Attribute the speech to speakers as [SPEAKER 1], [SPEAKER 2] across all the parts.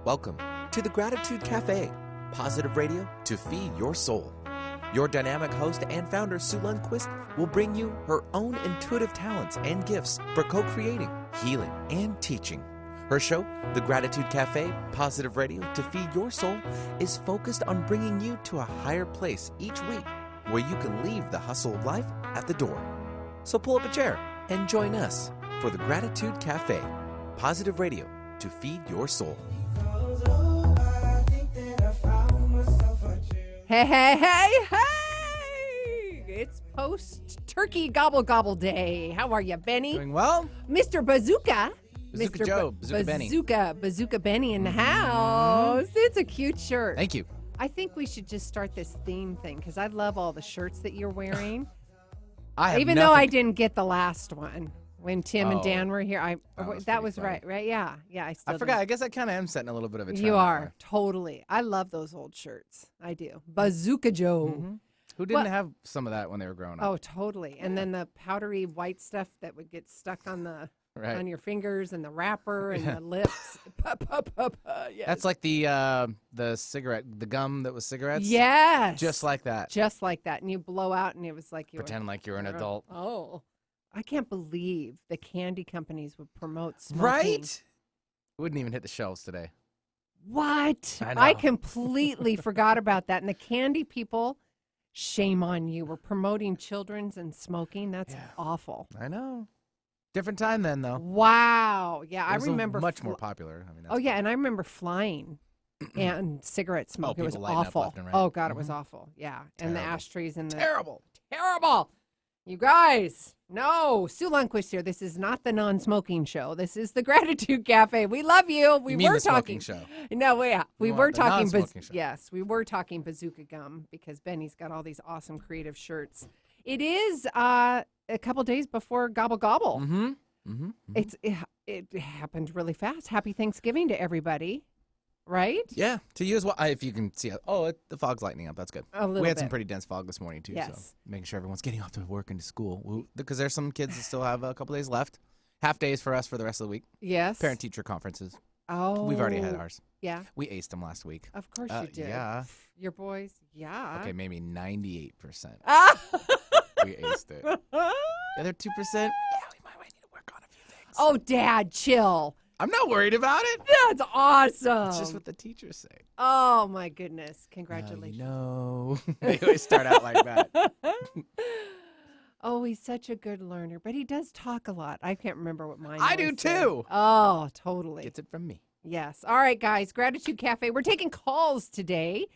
[SPEAKER 1] Welcome to the Gratitude Cafe, positive radio to feed your soul. Your dynamic host and founder, Sue Lundquist, will bring you her own intuitive talents and gifts for co-creating, healing, and teaching. Her show, The Gratitude Cafe, positive radio to feed your soul, is focused on bringing you to a higher place each week where you can leave the hustle of life at the door. So pull up a chair and join us for The Gratitude Cafe, positive radio to feed your soul.
[SPEAKER 2] Hey, hey, hey, hey! It's post-turkey gobble-gobble day. How are you, Benny?
[SPEAKER 3] Doing well?
[SPEAKER 2] Mr. Bazooka.
[SPEAKER 3] Bazooka Joe, Bazooka Benny.
[SPEAKER 2] Bazooka Benny in the house. It's a cute shirt.
[SPEAKER 3] Thank you.
[SPEAKER 2] I think we should just start this theme thing because I love all the shirts that you're wearing. Even though I didn't get the last one. When Tim and Dan were here, that was right? Yeah. I
[SPEAKER 3] forgot. I guess I kind of am setting a little bit of a trend.
[SPEAKER 2] You are, totally. I love those old shirts. I do. Bazooka Joe.
[SPEAKER 3] Mm-hmm. Who didn't have some of that when they were growing up?
[SPEAKER 2] Oh, totally. And then the powdery white stuff that would get stuck on the on your fingers and the wrapper and the lips. Yes.
[SPEAKER 3] That's like the cigarette, the gum that was cigarettes?
[SPEAKER 2] Yes.
[SPEAKER 3] Just like that.
[SPEAKER 2] Just like that. And you blow out and it was like you
[SPEAKER 3] pretend like you're an adult.
[SPEAKER 2] Oh. I can't believe the candy companies would promote smoking.
[SPEAKER 3] Right? It wouldn't even hit the shelves today.
[SPEAKER 2] What?
[SPEAKER 3] I know.
[SPEAKER 2] I completely forgot about that. And the candy people, shame on you. We're promoting children's and smoking. That's awful.
[SPEAKER 3] I know. Different time then, though.
[SPEAKER 2] Wow. Yeah, I remember.
[SPEAKER 3] Much more popular. I mean,
[SPEAKER 2] and I remember flying and cigarette smoke. It was awful.
[SPEAKER 3] Left and right.
[SPEAKER 2] Oh, God, it was awful. Yeah. And the ashtrays and the.
[SPEAKER 3] Terrible.
[SPEAKER 2] You guys, no. Sue Lundquist here. This is not the non-smoking show. This is the Gratitude Cafe. We love you. We
[SPEAKER 3] mean
[SPEAKER 2] were
[SPEAKER 3] the
[SPEAKER 2] talking.
[SPEAKER 3] Show.
[SPEAKER 2] No, we were talking.
[SPEAKER 3] Show.
[SPEAKER 2] Yes, we were talking bazooka gum because Benny's got all these awesome creative shirts. It is a couple days before Gobble Gobble.
[SPEAKER 3] Mm-hmm. Mm-hmm.
[SPEAKER 2] Mm-hmm. It happened really fast. Happy Thanksgiving to everybody. Right?
[SPEAKER 3] Yeah, to you as well. If you can see it. Oh, the fog's lightening up. That's good.
[SPEAKER 2] We
[SPEAKER 3] had some pretty dense fog this morning, too.
[SPEAKER 2] Yes.
[SPEAKER 3] So making sure everyone's getting off to work and to school. Because there's some kids that still have a couple days left. Half days for us for the rest of the week.
[SPEAKER 2] Yes.
[SPEAKER 3] Parent-teacher conferences.
[SPEAKER 2] Oh.
[SPEAKER 3] We've already had ours.
[SPEAKER 2] Yeah.
[SPEAKER 3] We aced them last week.
[SPEAKER 2] Of course you did.
[SPEAKER 3] Yeah.
[SPEAKER 2] Your boys? Yeah.
[SPEAKER 3] Okay, maybe 98%.
[SPEAKER 2] Ah!
[SPEAKER 3] We aced it. The other 2%, yeah, we might need to work on a few things.
[SPEAKER 2] Oh, Dad, chill.
[SPEAKER 3] I'm not worried about it.
[SPEAKER 2] That's awesome.
[SPEAKER 3] It's just what the teachers say.
[SPEAKER 2] Oh, my goodness. Congratulations.
[SPEAKER 3] They always start out like that.
[SPEAKER 2] Oh, he's such a good learner, but he does talk a lot. I can't remember what mine
[SPEAKER 3] I do,
[SPEAKER 2] said.
[SPEAKER 3] too.
[SPEAKER 2] Oh, totally.
[SPEAKER 3] Gets it from me.
[SPEAKER 2] Yes. All right, guys. Gratitude Cafe. We're taking calls today.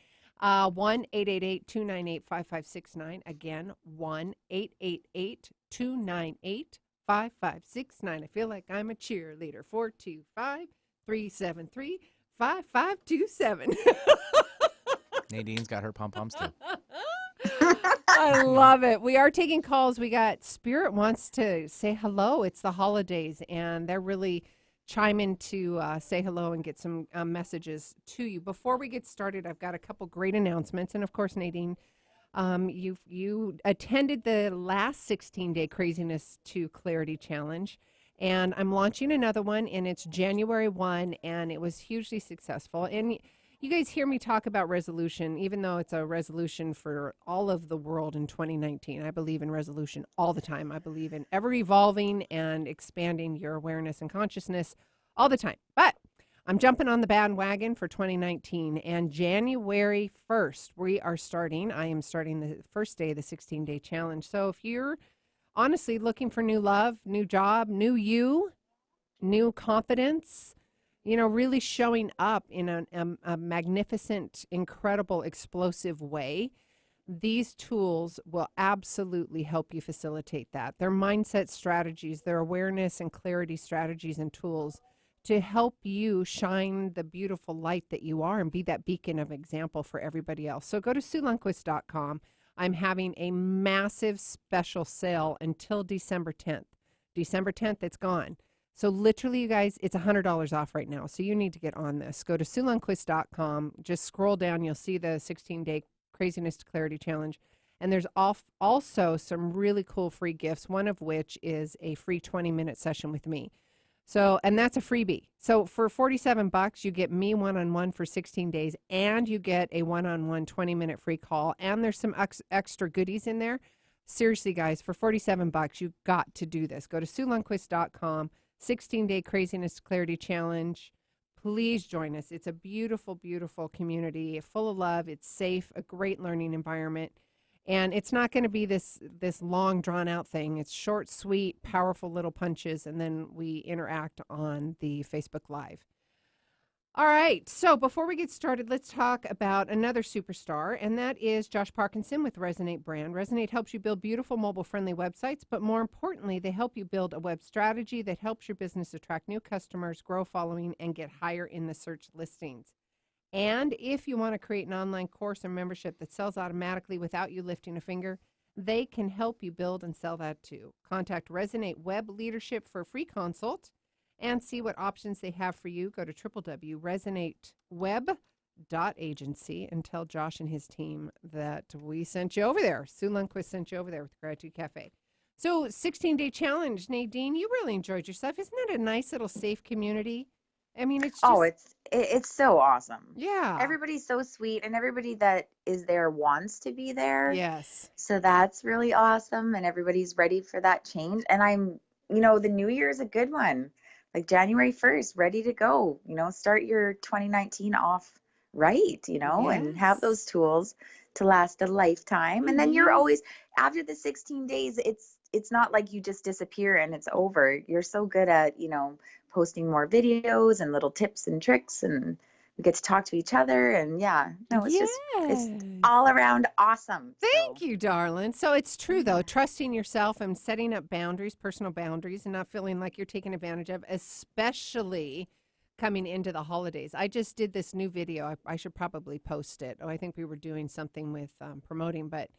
[SPEAKER 2] 1-888-298-5569. Again, 1-888-298-5569. I feel like I'm a cheerleader. 425-373-5527.
[SPEAKER 3] Nadine's got her pom-poms, too.
[SPEAKER 2] I love it. We are taking calls. We got Spirit wants to say hello. It's the holidays, and they're really chiming to say hello and get some messages to you. Before we get started, I've got a couple great announcements. And, of course, Nadine, you attended the last 16-day Craziness to Clarity Challenge, and I'm launching another one, and it's January 1, and it was hugely successful. And you guys hear me talk about resolution, even though it's a resolution for all of the world in 2019. I believe in resolution all the time. I believe in ever evolving and expanding your awareness and consciousness all the time. But I'm jumping on the bandwagon for 2019, and January 1st, I am starting the first day of the 16-day challenge. So if you're honestly looking for new love, new job, new you, new confidence, really showing up in a magnificent, incredible, explosive way, these tools will absolutely help you facilitate that. They're mindset strategies, they're awareness and clarity strategies and tools to help you shine the beautiful light that you are and be that beacon of example for everybody else. So go to SueLundquist.com. I'm having a massive special sale until December 10th. December 10th, it's gone. So literally, you guys, it's $100 off right now. So you need to get on this. Go to SueLundquist.com. Just scroll down. You'll see the 16-day Craziness to Clarity Challenge. And there's also some really cool free gifts, one of which is a free 20-minute session with me. So, and that's a freebie. So for $47, you get me one-on-one for 16 days, and you get a one-on-one 20-minute free call, and there's some extra goodies in there. Seriously, guys, for $47, you've got to do this. Go to SueLundquist.com, 16-day Craziness Clarity Challenge. Please join us. It's a beautiful, beautiful community, full of love. It's safe, a great learning environment. And it's not going to be this long, drawn-out thing. It's short, sweet, powerful little punches, and then we interact on the Facebook Live. All right, so before we get started, let's talk about another superstar, and that is Josh Parkinson with Resonate Brand. Resonate helps you build beautiful mobile-friendly websites, but more importantly, they help you build a web strategy that helps your business attract new customers, grow following, and get higher in the search listings. And if you want to create an online course or membership that sells automatically without you lifting a finger, they can help you build and sell that too. Contact Resonate Web Leadership for a free consult and see what options they have for you. Go to www.resonateweb.agency and tell Josh and his team that we sent you over there. Sue Lundquist sent you over there with the Gratitude Cafe. So 16-day challenge, Nadine, you really enjoyed yourself. Isn't that a nice little safe community? I mean, it's just...
[SPEAKER 4] it's so awesome.
[SPEAKER 2] Yeah.
[SPEAKER 4] Everybody's so sweet, and everybody that is there wants to be there.
[SPEAKER 2] Yes.
[SPEAKER 4] So that's really awesome, and everybody's ready for that change. And I'm, the new year is a good one. Like January 1st, ready to go. Start your 2019 off right, and have those tools to last a lifetime. And then you're always, after the 16 days, it's not like you just disappear and it's over. You're so good at, posting more videos and little tips and tricks, and we get to talk to each other. And it's all around awesome.
[SPEAKER 2] Thank you, darling. So it's true, though, trusting yourself and setting up boundaries, personal boundaries, and not feeling like you're taken advantage of, especially coming into the holidays. I just did this new video. I should probably post it. I think we were doing something with promoting, but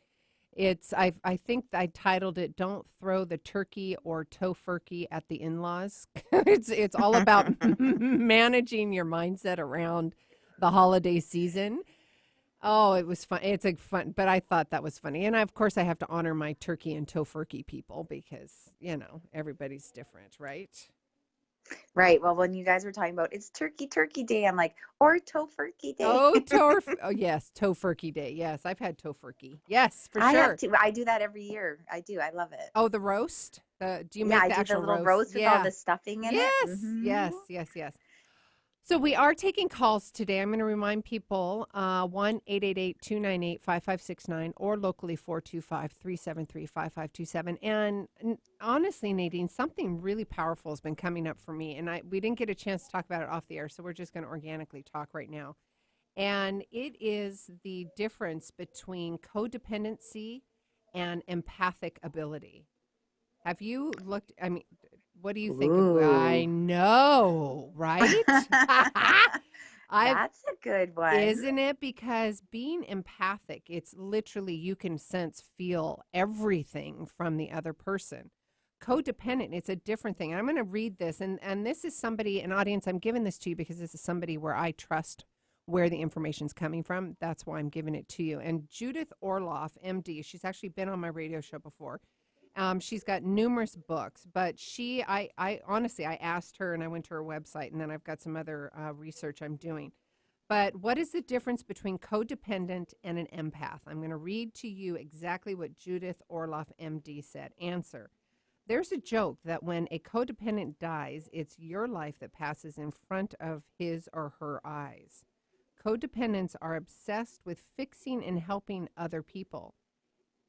[SPEAKER 2] I think I titled it "Don't Throw the Turkey or Tofurkey at the In-Laws." It's all about managing your mindset around the holiday season. Oh, it was fun. It's fun, but I thought that was funny. And of course I have to honor my turkey and tofurkey people because, everybody's different, right?
[SPEAKER 4] Right. Well, when you guys were talking about it's Turkey Day, I'm like, or Tofurkey Day.
[SPEAKER 2] Oh, yes, Tofurkey Day. Yes, I've had tofurkey. Yes, for sure.
[SPEAKER 4] I have to. I do that every year. I do. I love it.
[SPEAKER 2] Oh, the roast? Do you make the actual
[SPEAKER 4] little roast with all the stuffing in it?
[SPEAKER 2] Yes, yes. So we are taking calls today. I'm going to remind people 1-888-298-5569 or locally 425-373-5527. And honestly, Nadine, something really powerful has been coming up for me. And we didn't get a chance to talk about it off the air, so we're just going to organically talk right now. And it is the difference between codependency and empathic ability. Have you looked, what do you think? I know, right?
[SPEAKER 4] That's a good one.
[SPEAKER 2] Isn't it? Because being empathic, it's literally you can feel everything from the other person. Codependent, it's a different thing. I'm going to read this, and this is somebody, an audience, I'm giving this to you because this is somebody where I trust where the information's coming from. That's why I'm giving it to you. And Judith Orloff, MD, she's actually been on my radio show before. She's got numerous books, but I honestly, I asked her and I went to her website, and then I've got some other research I'm doing. But what is the difference between codependent and an empath? I'm going to read to you exactly what Judith Orloff, MD, said. Answer. There's a joke that when a codependent dies, it's your life that passes in front of his or her eyes. Codependents are obsessed with fixing and helping other people.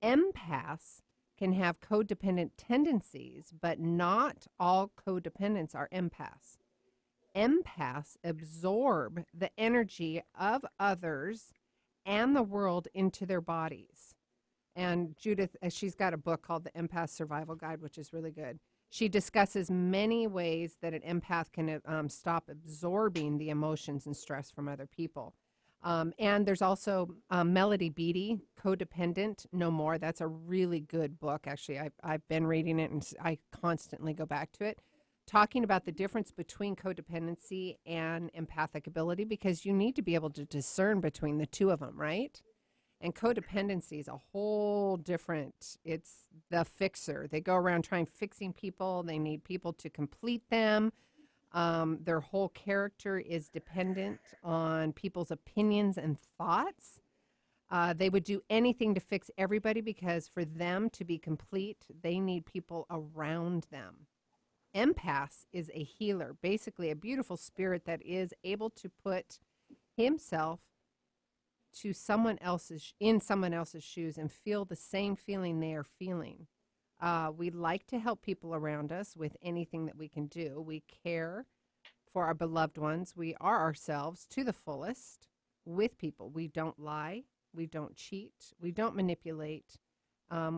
[SPEAKER 2] Empaths can have codependent tendencies, but not all codependents are empaths. Empaths absorb the energy of others and the world into their bodies. And Judith, she's got a book called The Empath Survival Guide, which is really good. She discusses many ways that an empath can stop absorbing the emotions and stress from other people. And there's also Melody Beattie, Codependent No More. That's a really good book. Actually, I've been reading it, and I constantly go back to it, talking about the difference between codependency and empathic ability, because you need to be able to discern between the two of them, right? And codependency is a whole different, it's the fixer. They go around trying fixing people. They need people to complete them. Their whole character is dependent on people's opinions and thoughts. They would do anything to fix everybody because for them to be complete, they need people around them. Empath is a healer, basically a beautiful spirit that is able to put himself to someone else's in someone else's shoes and feel the same feeling they are feeling. We like to help people around us with anything that we can do. We care for our beloved ones. We are ourselves to the fullest with people. We don't lie. We don't cheat. We don't manipulate.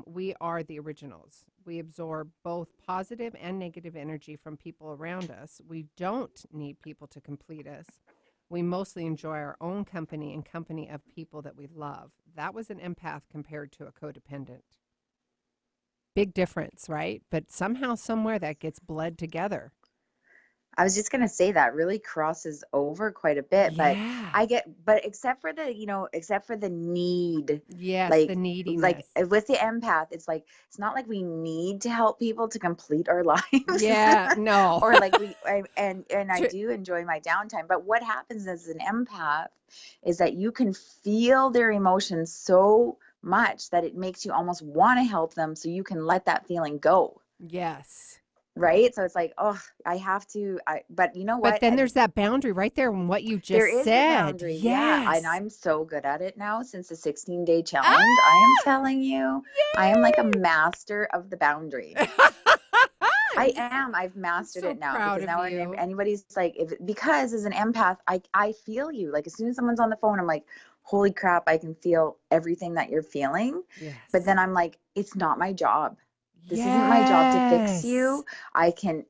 [SPEAKER 2] We are the originals. We absorb both positive and negative energy from people around us. We don't need people to complete us. We mostly enjoy our own company and company of people that we love. That was an empath compared to a codependent. Big difference, right? But somehow, somewhere that gets bled together.
[SPEAKER 4] I was just gonna say that really crosses over quite a bit, but
[SPEAKER 2] Yeah.
[SPEAKER 4] except for the need,
[SPEAKER 2] Yes, the
[SPEAKER 4] like
[SPEAKER 2] neediness.
[SPEAKER 4] with the empath, it's like it's not like we need to help people to complete our lives.
[SPEAKER 2] Yeah, no.
[SPEAKER 4] Or like and I
[SPEAKER 2] Tr-
[SPEAKER 4] do enjoy my downtime, but what happens as an empath is that you can feel their emotions so much that it makes you almost want to help them so you can let that feeling go.
[SPEAKER 2] Yes.
[SPEAKER 4] Right. So it's like, oh, I have to, but you know
[SPEAKER 2] But
[SPEAKER 4] what?
[SPEAKER 2] then there's that boundary right there in what you
[SPEAKER 4] There
[SPEAKER 2] just
[SPEAKER 4] is the
[SPEAKER 2] said.
[SPEAKER 4] boundary. Yeah. And
[SPEAKER 2] Yes.
[SPEAKER 4] I'm so good at it now since the 16-day challenge. I am telling you, I am like a master of the boundary. I am. I've mastered
[SPEAKER 2] so
[SPEAKER 4] it now
[SPEAKER 2] proud
[SPEAKER 4] because
[SPEAKER 2] of
[SPEAKER 4] now when
[SPEAKER 2] you.
[SPEAKER 4] anybody's like, because as an empath, I feel you. Like as soon as someone's on the phone, I'm like, holy crap, I can feel everything that you're feeling. But
[SPEAKER 2] Yes.
[SPEAKER 4] then I'm like, it's not my job. This isn't my job to fix
[SPEAKER 2] Yes.
[SPEAKER 4] you. I can,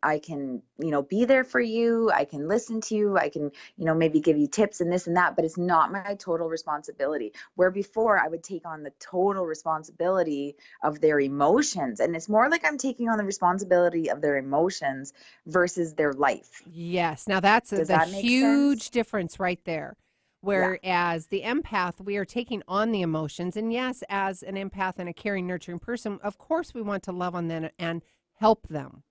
[SPEAKER 4] be there for you. I can listen to you. I can, maybe give you tips and this and that, but it's not my total responsibility. Where before I would take on the total responsibility of their emotions. And it's more like I'm taking on the responsibility of their emotions versus their life.
[SPEAKER 2] Yes. Now that's
[SPEAKER 4] Does
[SPEAKER 2] the
[SPEAKER 4] that make sense?
[SPEAKER 2] huge difference right there.
[SPEAKER 4] Yeah.
[SPEAKER 2] Whereas the empath, we are taking on the emotions. And yes, as an empath and a caring, nurturing person, of course we want to love on them and help them.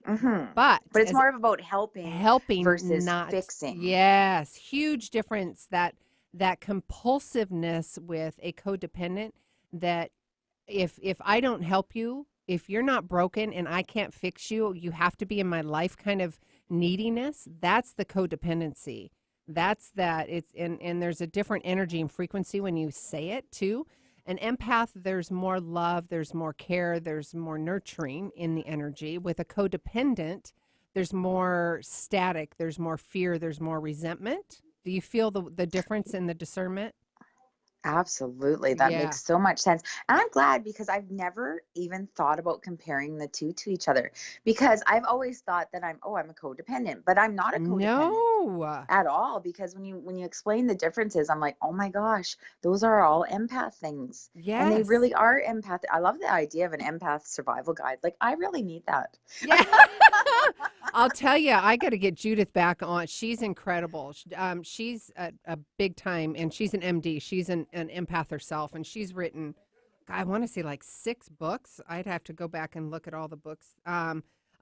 [SPEAKER 2] But
[SPEAKER 4] But it's
[SPEAKER 2] as
[SPEAKER 4] more about helping
[SPEAKER 2] helping,
[SPEAKER 4] versus
[SPEAKER 2] not,
[SPEAKER 4] fixing.
[SPEAKER 2] yes, huge difference that compulsiveness with a codependent, that if I don't help you, if you're not broken and I can't fix you, you have to be in my life kind of neediness. That's the codependency. That's that it's and there's a different energy and frequency when you say it too. An empath, there's more love, there's more care, there's more nurturing in the energy. With a codependent, there's more static, there's more fear, there's more resentment. Do you feel the difference in the discernment?
[SPEAKER 4] Absolutely. That
[SPEAKER 2] Yeah.
[SPEAKER 4] makes so much sense. And I'm glad because I've never even thought about comparing the two to each other because I've always thought that I'm a codependent, but I'm not a codependent
[SPEAKER 2] No.
[SPEAKER 4] at all because when you explain the differences, I'm like, "Oh my gosh, those are all empath things." And they
[SPEAKER 2] Yes.
[SPEAKER 4] really are empath. I love the idea of an empath survival guide. Like I really need that.
[SPEAKER 2] Yeah. I'll tell you, I got to get Judith back on. She's incredible. She's a big time, and she's an MD. She's an empath herself, and she's written, I want to say like 6 books. I'd have to go back and look at all the books.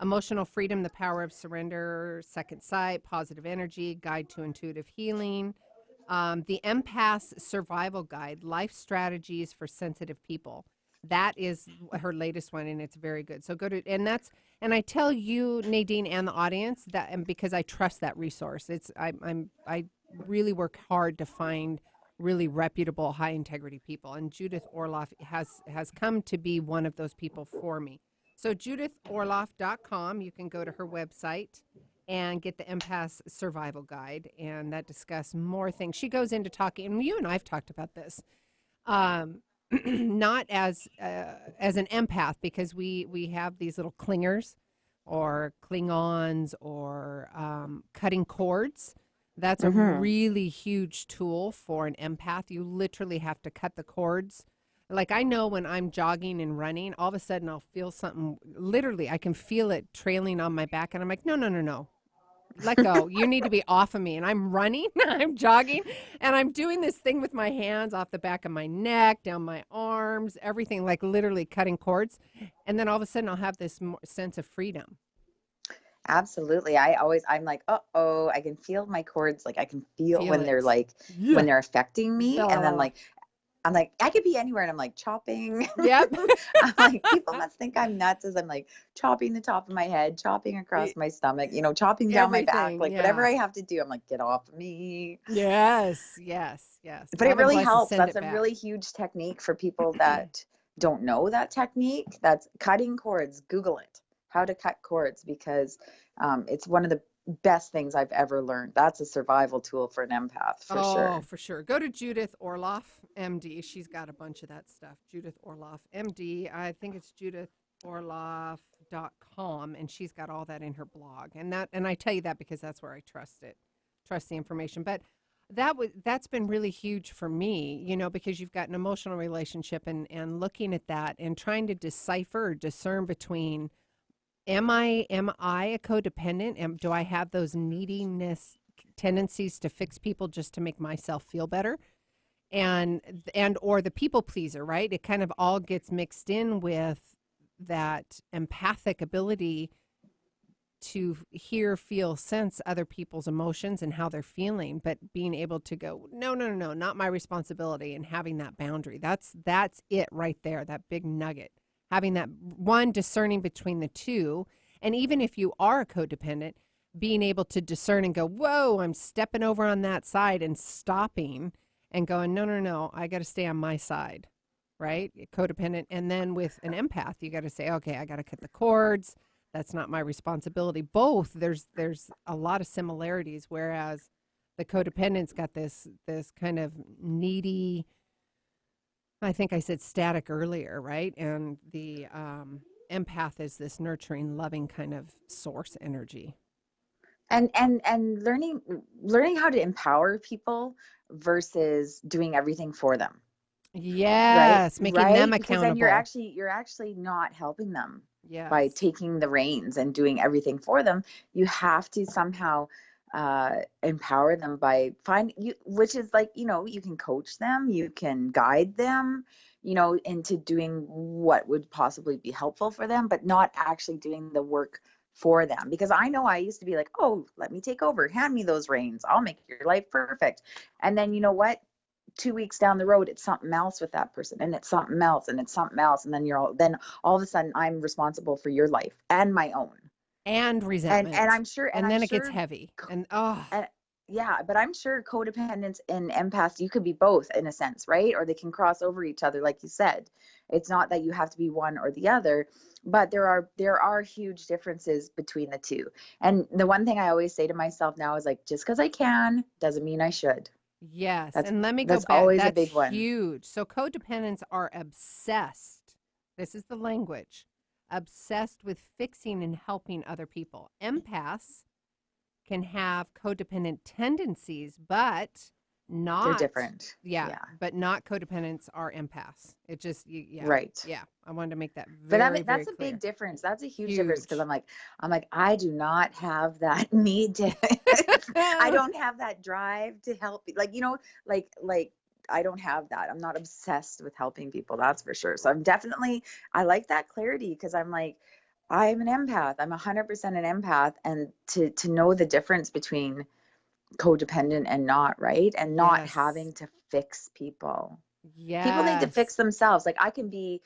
[SPEAKER 2] Emotional Freedom, The Power of Surrender, Second Sight, Positive Energy, Guide to Intuitive Healing, the Empath's Survival Guide, Life Strategies for Sensitive People. That is her latest one, and it's very good. So go to, and I tell you, Nadine, and the audience that, and because I trust that resource, I really work hard to find really reputable, high integrity people, and Judith Orloff has come to be one of those people for me. So judithorloff.com, you can go to her website and get the Empath's Survival Guide, and that discuss more things. She goes into talking, and you and I've talked about this. Not as an empath because we have these little clingers or klingons or cutting cords. That's a
[SPEAKER 4] Mhm.
[SPEAKER 2] really huge tool for an empath. You literally have to cut the cords. Like I know when I'm jogging and running, all of a sudden I'll feel something. Literally, I can feel it trailing on my back, and I'm like, no, no, no, no. let go. You need to be off of me. And I'm running, I'm jogging, and I'm doing this thing with my hands off the back of my neck, down my arms, everything, like literally cutting cords. And then all of a sudden I'll have this sense of freedom.
[SPEAKER 4] Absolutely. I'm like, uh-oh, I can feel my cords. Like I can feel when they're like,
[SPEAKER 2] Yeah.
[SPEAKER 4] when they're affecting me.
[SPEAKER 2] Blah,
[SPEAKER 4] And then
[SPEAKER 2] blah,
[SPEAKER 4] like, I'm like, I could be anywhere. And I'm like chopping.
[SPEAKER 2] Yep.
[SPEAKER 4] I'm like, people must think I'm nuts as I'm like chopping the top of my head, chopping across my stomach, you know, chopping down my back,
[SPEAKER 2] Everything,
[SPEAKER 4] like
[SPEAKER 2] yeah.
[SPEAKER 4] whatever I have to do. I'm like, get off of me.
[SPEAKER 2] Yes.
[SPEAKER 4] But it really
[SPEAKER 2] Bless to
[SPEAKER 4] helps.
[SPEAKER 2] send
[SPEAKER 4] That's
[SPEAKER 2] it
[SPEAKER 4] a
[SPEAKER 2] back.
[SPEAKER 4] really huge technique for people that don't know that technique. That's cutting cords. Google it, how to cut cords, because it's one of the best things I've ever learned. That's a survival tool for an empath for sure.
[SPEAKER 2] Oh, for sure. Go to Judith Orloff, MD. She's got a bunch of that stuff. Judith Orloff, MD. I think it's judithorloff.com, and she's got all that in her blog. And I tell you that because that's where I trust the information. But that's been really huge for me, you know, because you've got an emotional relationship and looking at that and trying to decipher or discern between am I a codependent? Do I have those neediness tendencies to fix people just to make myself feel better? And or the people pleaser, right? It kind of all gets mixed in with that empathic ability to hear, feel, sense other people's emotions and how they're feeling, but being able to go, no, not my responsibility, and having that boundary. That's it right there, that big nugget. Having that one, discerning between the two. And even if you are a codependent, being able to discern and go, whoa, I'm stepping over on that side, and stopping and going, no, I got to stay on my side, right? Codependent. And then with an empath, you got to say, okay, I got to cut the cords. That's not my responsibility. Both, there's a lot of similarities, whereas the codependent's got this kind of needy, I think I said static earlier, right? And the empath is this nurturing, loving kind of source energy.
[SPEAKER 4] And learning how to empower people versus doing everything for them.
[SPEAKER 2] Yes,
[SPEAKER 4] right?
[SPEAKER 2] making them
[SPEAKER 4] Because
[SPEAKER 2] accountable.
[SPEAKER 4] then you're actually not helping them
[SPEAKER 2] Yes.
[SPEAKER 4] by taking the reins and doing everything for them. You have to somehow empower them by which is like, you know, you can coach them, you can guide them, you know, into doing what would possibly be helpful for them, but not actually doing the work for them. Because I know I used to be like, oh, let me take over, hand me those reins, I'll make your life perfect. And then you know what? 2 weeks down the road, it's something else with that person, and it's something else, and it's something else, and then all of a sudden I'm responsible for your life and my own.
[SPEAKER 2] And resentment.
[SPEAKER 4] And I'm sure,
[SPEAKER 2] and then it gets heavy. And
[SPEAKER 4] yeah, but I'm sure codependence and empaths, you could be both in a sense, right? Or they can cross over each other, like you said. It's not that you have to be one or the other, but there are huge differences between the two. And the one thing I always say to myself now is like, just because I can doesn't mean I should.
[SPEAKER 2] Yes. And let me go
[SPEAKER 4] that's
[SPEAKER 2] back.
[SPEAKER 4] Always
[SPEAKER 2] that's
[SPEAKER 4] a big one.
[SPEAKER 2] Huge. So codependents are obsessed. This is the language. Obsessed with fixing and helping other people. Empaths can have codependent tendencies, but not.
[SPEAKER 4] They're different.
[SPEAKER 2] Yeah. But not codependents are empaths. It just,
[SPEAKER 4] Right.
[SPEAKER 2] Yeah. I wanted to make that
[SPEAKER 4] that's
[SPEAKER 2] very
[SPEAKER 4] a big difference. That's a huge
[SPEAKER 2] Huge.
[SPEAKER 4] difference, because I'm like, I do not have that need to, I don't have that drive to help. Like, you know, like I don't have that. I'm not obsessed with helping people. That's for sure. So I like that clarity, because I'm like, I'm an empath. I'm 100% an empath. And to know the difference between codependent and not, right? And not
[SPEAKER 2] Yes.
[SPEAKER 4] having to fix people.
[SPEAKER 2] Yes.
[SPEAKER 4] People need to fix themselves. Like I can be,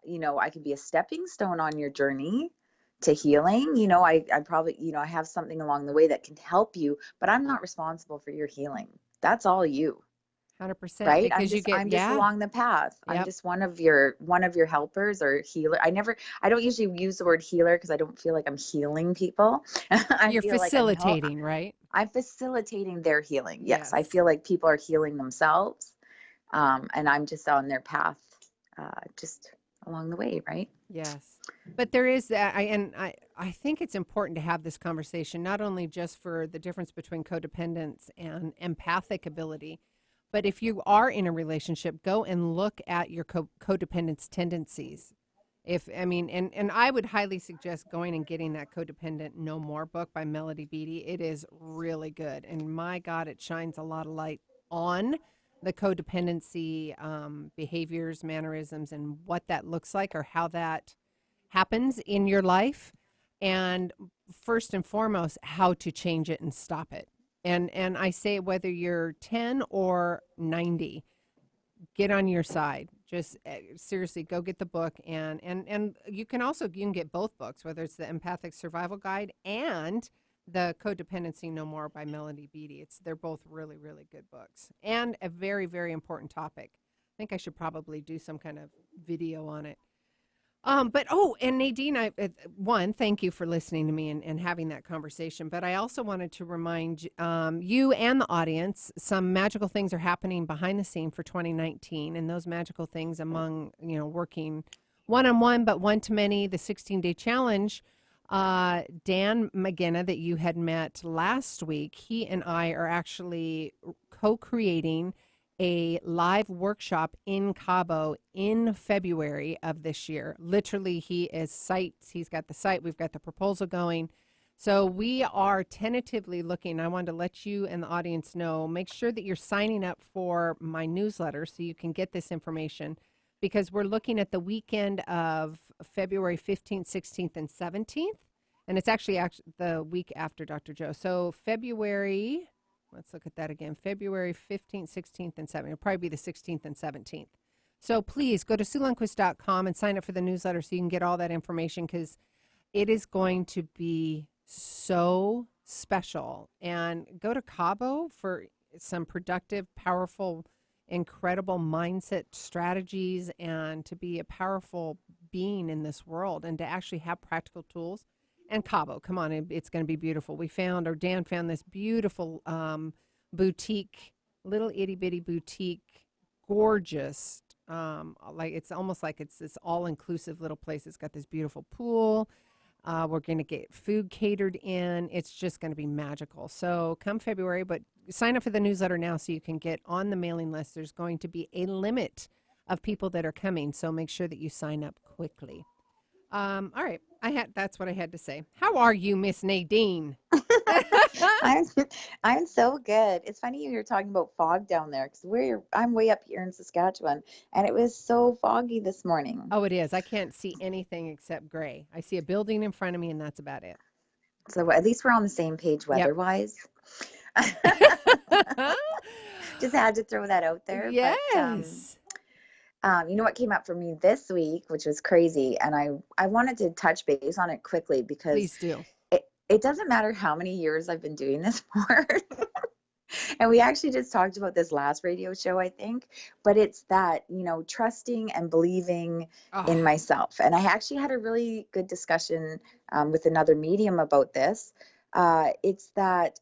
[SPEAKER 4] you know, I can be a stepping stone on your journey to healing. You know, I probably, you know, I have something along the way that can help you, but I'm not responsible for your healing. That's all you.
[SPEAKER 2] 100%.
[SPEAKER 4] Right?
[SPEAKER 2] Because
[SPEAKER 4] I'm just along the path.
[SPEAKER 2] Yep.
[SPEAKER 4] I'm just one of your helpers or healer. I don't usually use the word healer because I don't feel like I'm healing people.
[SPEAKER 2] You're facilitating, right?
[SPEAKER 4] I'm facilitating their healing. Yes. I
[SPEAKER 2] Yes.
[SPEAKER 4] feel like people are healing themselves. And I'm just on their path, just along the way, right?
[SPEAKER 2] Yes. But there is that, I think it's important to have this conversation, not only just for the difference between codependence and empathic ability, but if you are in a relationship, go and look at your codependence tendencies And I would highly suggest going and getting that Codependent No More book by Melody Beattie. It is really good. And my God, it shines a lot of light on the codependency behaviors, mannerisms, and what that looks like or how that happens in your life. And first and foremost, how to change it and stop it. And I say whether you're 10 or 90, get on your side. Just seriously, go get the book, and you can get both books, whether it's the Empathic Survival Guide and the Codependency No More by Melody Beattie. They're both really, really good books and a very, very important topic. I think I should probably do some kind of video on it. And Nadine, thank you for listening to me and having that conversation. But I also wanted to remind you and the audience some magical things are happening behind the scene for 2019. And those magical things among, working one-on-one, but one-to-many, the 16-day challenge. Dan McGinna that you had met last week, he and I are actually co-creating a live workshop in Cabo in February of this year. Literally, he's got the site, we've got the proposal going. So we are tentatively looking. I wanted to let you and the audience know, make sure that you're signing up for my newsletter so you can get this information, because we're looking at the weekend of February 15th, 16th, and 17th. And it's actually the week after Dr. Joe. So let's look at that again. February 15th, 16th, and 17th. It'll probably be the 16th and 17th. So please go to SueLundquist.com and sign up for the newsletter so you can get all that information, because it is going to be so special. And go to Cabo for some productive, powerful, incredible mindset strategies and to be a powerful being in this world and to actually have practical tools. And Cabo, come on, it's going to be beautiful. Dan found this beautiful boutique, little itty bitty boutique, gorgeous. It's almost like it's this all inclusive little place. It's got this beautiful pool. We're going to get food catered in. It's just going to be magical. So come February, but sign up for the newsletter now so you can get on the mailing list. There's going to be a limit of people that are coming, so make sure that you sign up quickly. All right. That's what I had to say. How are you, Miss Nadine?
[SPEAKER 4] I'm so good. It's funny you're talking about fog down there, because I'm way up here in Saskatchewan, and it was so foggy this morning.
[SPEAKER 2] Oh, it is. I can't see anything except gray. I see a building in front of me, and that's about it.
[SPEAKER 4] So at least we're on the same page weather-wise. Just had to throw that out there.
[SPEAKER 2] Yes.
[SPEAKER 4] But, you know what came up for me this week, which was crazy, and I wanted to touch base on it quickly because
[SPEAKER 2] please do.
[SPEAKER 4] It doesn't matter how many years I've been doing this for. And we actually just talked about this last radio show, I think, but it's that, trusting and believing in myself. And I actually had a really good discussion with another medium about this. It's that,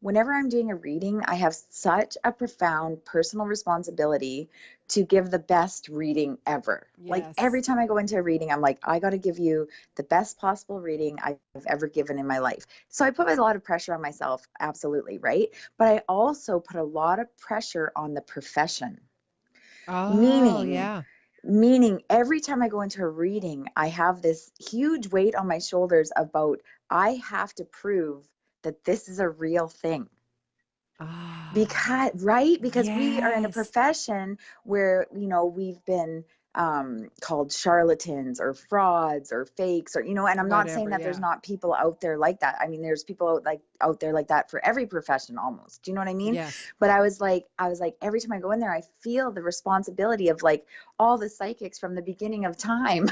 [SPEAKER 4] whenever I'm doing a reading, I have such a profound personal responsibility to give the best reading ever.
[SPEAKER 2] Yes.
[SPEAKER 4] Like every time I go into a reading, I'm like, I got to give you the best possible reading I've ever given in my life. So I put a lot of pressure on myself, absolutely, right? But I also put a lot of pressure on the profession. Meaning every time I go into a reading, I have this huge weight on my shoulders about I have to prove that this is a real thing. Because we are in a profession where, we've been called charlatans or frauds or fakes or, and I'm not saying that there's not people out there like that. I mean, there's people out there like that for every profession almost. Do you know what I mean?
[SPEAKER 2] Yes.
[SPEAKER 4] But I was like, every time I go in there, I feel the responsibility of like all the psychics from the beginning of time.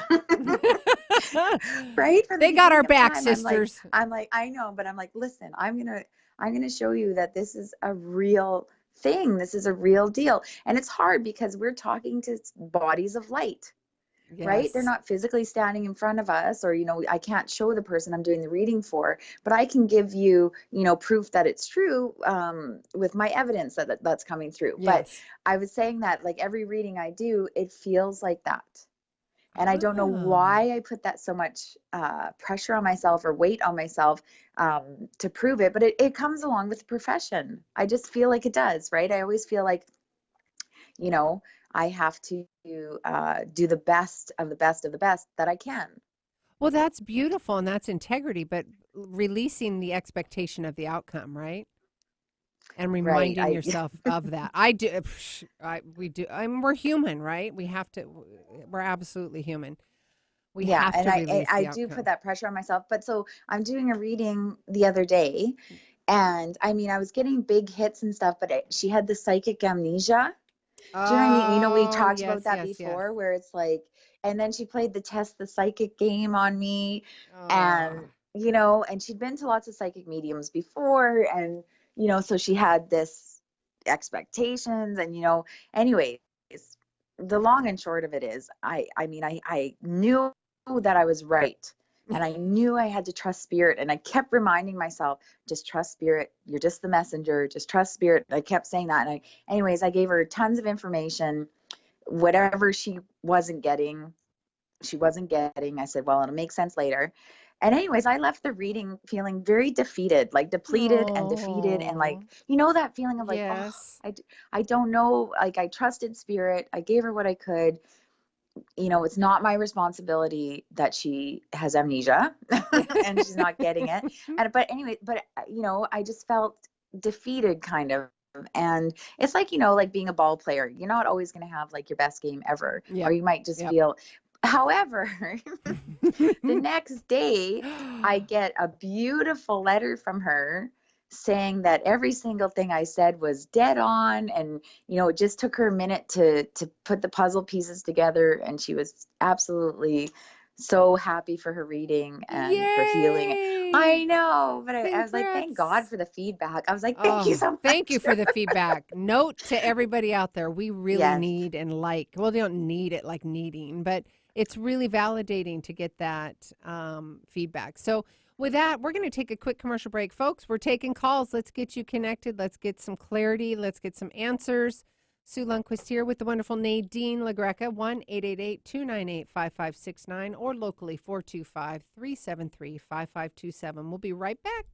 [SPEAKER 4] Right?
[SPEAKER 2] They got our back, sisters.
[SPEAKER 4] I'm like, I know, but I'm like, listen, I'm going to show you that this is a real thing. This is a real deal. And it's hard because we're talking to bodies of light, right? They're not physically standing in front of us or, I can't show the person I'm doing the reading for, but I can give you, proof that it's true with my evidence that's coming through. Yes. But I was saying that like every reading I do, it feels like that. And I don't know why I put that so much pressure on myself or weight on myself to prove it, but it comes along with the profession. I just feel like it does, right? I always feel like, I have to do the best of the best of the best that I can.
[SPEAKER 2] Well, that's beautiful and that's integrity, but releasing the expectation of the outcome, right? And
[SPEAKER 4] Right.
[SPEAKER 2] reminding yourself of that. I do. We do. We're human, right? We have to. We're absolutely human. We
[SPEAKER 4] Yeah,
[SPEAKER 2] have
[SPEAKER 4] and
[SPEAKER 2] to
[SPEAKER 4] I
[SPEAKER 2] release
[SPEAKER 4] I
[SPEAKER 2] the
[SPEAKER 4] do put
[SPEAKER 2] outcome.
[SPEAKER 4] that pressure on myself. But so I'm doing a reading the other day, and I mean I was getting big hits and stuff, but she had the psychic amnesia. Do you know what I mean? You know, we
[SPEAKER 2] Oh,
[SPEAKER 4] talked about
[SPEAKER 2] yes,
[SPEAKER 4] that
[SPEAKER 2] yes, yes.
[SPEAKER 4] before, where it's like, and then she played the test the psychic game on me,
[SPEAKER 2] Oh,
[SPEAKER 4] and and she'd been to lots of psychic mediums before, and so she had this expectations, and anyways, the long and short of it is, I mean, I knew that I was right. And I knew I had to trust spirit. And I kept reminding myself, just trust spirit. You're just the messenger. Just trust spirit. I kept saying that. And anyways, I gave her tons of information. Whatever she wasn't getting, I said, well, it'll make sense later. And anyways, I left the reading feeling very defeated, like depleted and defeated. And like,
[SPEAKER 2] oh,
[SPEAKER 4] that feeling of like, oh,
[SPEAKER 2] yes.
[SPEAKER 4] I don't know. Like I trusted spirit. I gave her what I could. It's not my responsibility that she has amnesia and she's not getting it. But anyway, I just felt defeated kind of. And it's like, like being a ball player, you're not always going to have like your best game ever, or
[SPEAKER 2] Yep.
[SPEAKER 4] you might just
[SPEAKER 2] Yep.
[SPEAKER 4] feel. However, the next day I get a beautiful letter from her saying that every single thing I said was dead on, and it just took her a minute to put the puzzle pieces together, and she was absolutely so happy for her reading and for healing.
[SPEAKER 2] Yay!
[SPEAKER 4] I know, but I was like, thank God
[SPEAKER 2] Congrats.
[SPEAKER 4] for the feedback. I was like, thank you
[SPEAKER 2] Oh,
[SPEAKER 4] so
[SPEAKER 2] thank you
[SPEAKER 4] much.
[SPEAKER 2] for the feedback. Note to everybody out there, we really
[SPEAKER 4] Yes.
[SPEAKER 2] need and like, well, they don't need it like needing, but it's really validating to get that feedback. So with that, we're going to take a quick commercial break. Folks, we're taking calls. Let's get you connected. Let's get some clarity. Let's get some answers. Sue Lundquist here with the wonderful Nadine Greca, 1-888-298-5569, or locally 425-373-5527. We'll be right back.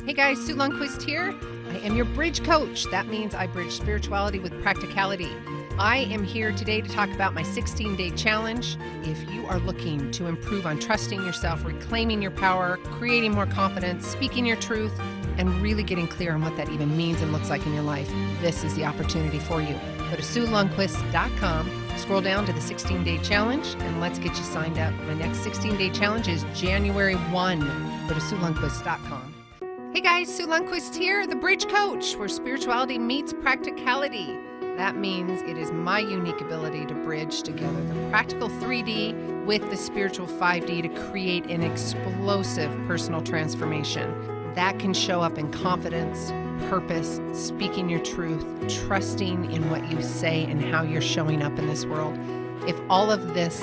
[SPEAKER 2] Hey guys, Sue Lundquist here. I am your bridge coach. That means I bridge spirituality with practicality. I am here today to talk about my 16-day challenge. If you are looking to improve on trusting yourself, reclaiming your power, creating more confidence, speaking your truth, and really getting clear on what that even means and looks like in your life, this is the opportunity for you. Go to SueLundquist.com, scroll down to the 16-day challenge, and let's get you signed up. My next 16-day challenge is January 1. Go to SueLundquist.com. Hey guys, Sue Lundquist here, the Bridge Coach, where spirituality meets practicality. That means it is my unique ability to bridge together the practical 3D with the spiritual 5D to create an explosive personal transformation. That can show up in confidence, purpose, speaking your truth, trusting in what you say and how you're showing up in this world. If all of this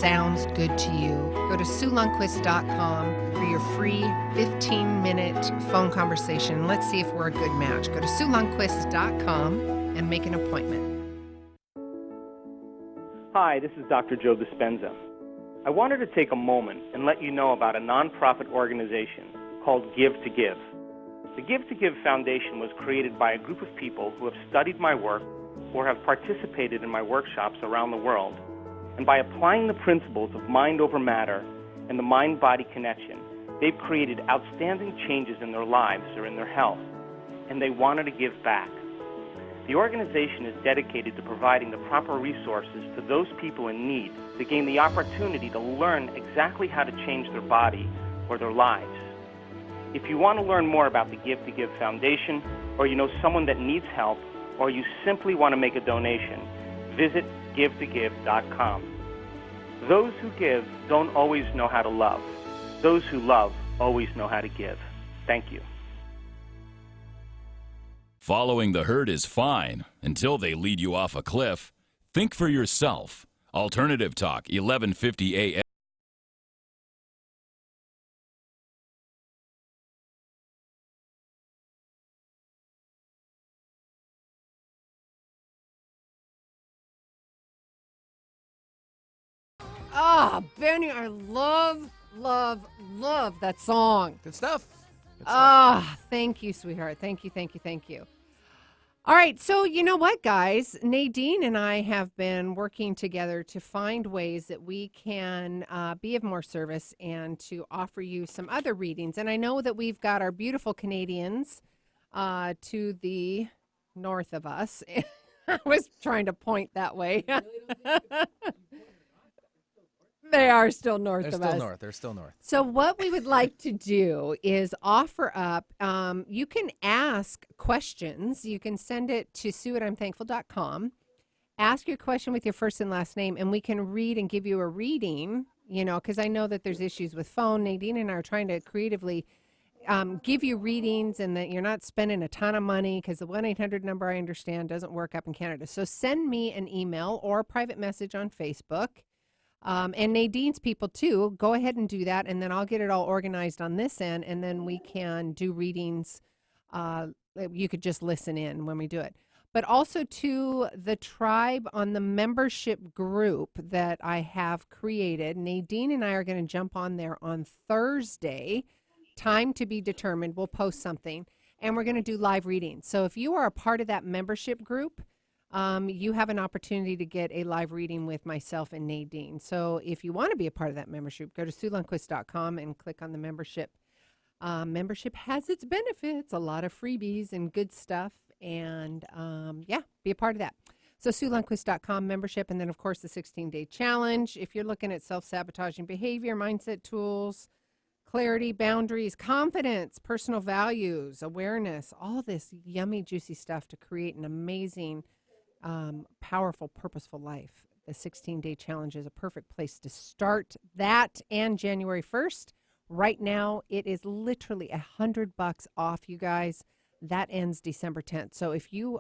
[SPEAKER 2] sounds good to you, go to SueLundquist.com for your free 15-minute phone conversation. Let's see if we're a good match. Go to SueLundquist.com and make an appointment.
[SPEAKER 5] Hi, this is Dr. Joe Dispenza. I wanted to take a moment and let you know about a nonprofit organization called Give to Give. The Give to Give Foundation was created by a group of people who have studied my work or have participated in my workshops around the world. And by applying the principles of mind over matter and the mind-body connection, they've created outstanding changes in their lives or in their health, and they wanted to give back. The organization is dedicated to providing the proper resources to those people in need to gain the opportunity to learn exactly how to change their body or their lives. If you want to learn more about the Give to Give Foundation, or you know someone that needs help, or you simply want to make a donation, visit givetogive.com. Those who give don't always know how to love. Those who love always know how to give. Thank you.
[SPEAKER 6] Following the herd is fine until they lead you off a cliff. Think for yourself. Alternative Talk, 1150 AM.
[SPEAKER 2] Ah, Benny, I love that song.
[SPEAKER 3] Good stuff.
[SPEAKER 2] Ah, thank you, sweetheart. Thank you. All right, so you know what, guys? Nadine and I have been working together to find ways that we can be of more service and to offer you some other readings. And I know that we've got our beautiful Canadians to the north of us. I was trying to point that way. They are still north of us.
[SPEAKER 3] They're still north.
[SPEAKER 2] So what we would like to do is offer up, you can ask questions. You can send it to sue@imthankful.com. Ask your question with your first and last name, and we can read and give you a reading, because I know that there's issues with phone. Nadine and I are trying to creatively give you readings and that you're not spending a ton of money because the 1-800 number, I understand, doesn't work up in Canada. So send me an email or a private message on Facebook. And Nadine's people too, go ahead and do that, and then I'll get it all organized on this end, and then we can do readings. You could just listen in when we do it. But also to the tribe on the membership group that I have created. Nadine and I are going to jump on there on Thursday, time to be determined. We'll post something, and we're going to do live readings. So if you are a part of that membership group, you have an opportunity to get a live reading with myself and Nadine. So if you want to be a part of that membership, go to SueLundquist.com and click on the membership. Membership has its benefits, a lot of freebies and good stuff. And be a part of that. So SueLundquist.com membership. And then, of course, the 16-day challenge. If you're looking at self-sabotaging behavior, mindset tools, clarity, boundaries, confidence, personal values, awareness, all this yummy, juicy stuff to create an amazing powerful, purposeful life. The 16-day challenge is a perfect place to start that. And January 1st, right now, it is literally $100 off, you guys. That ends December 10th. So if you've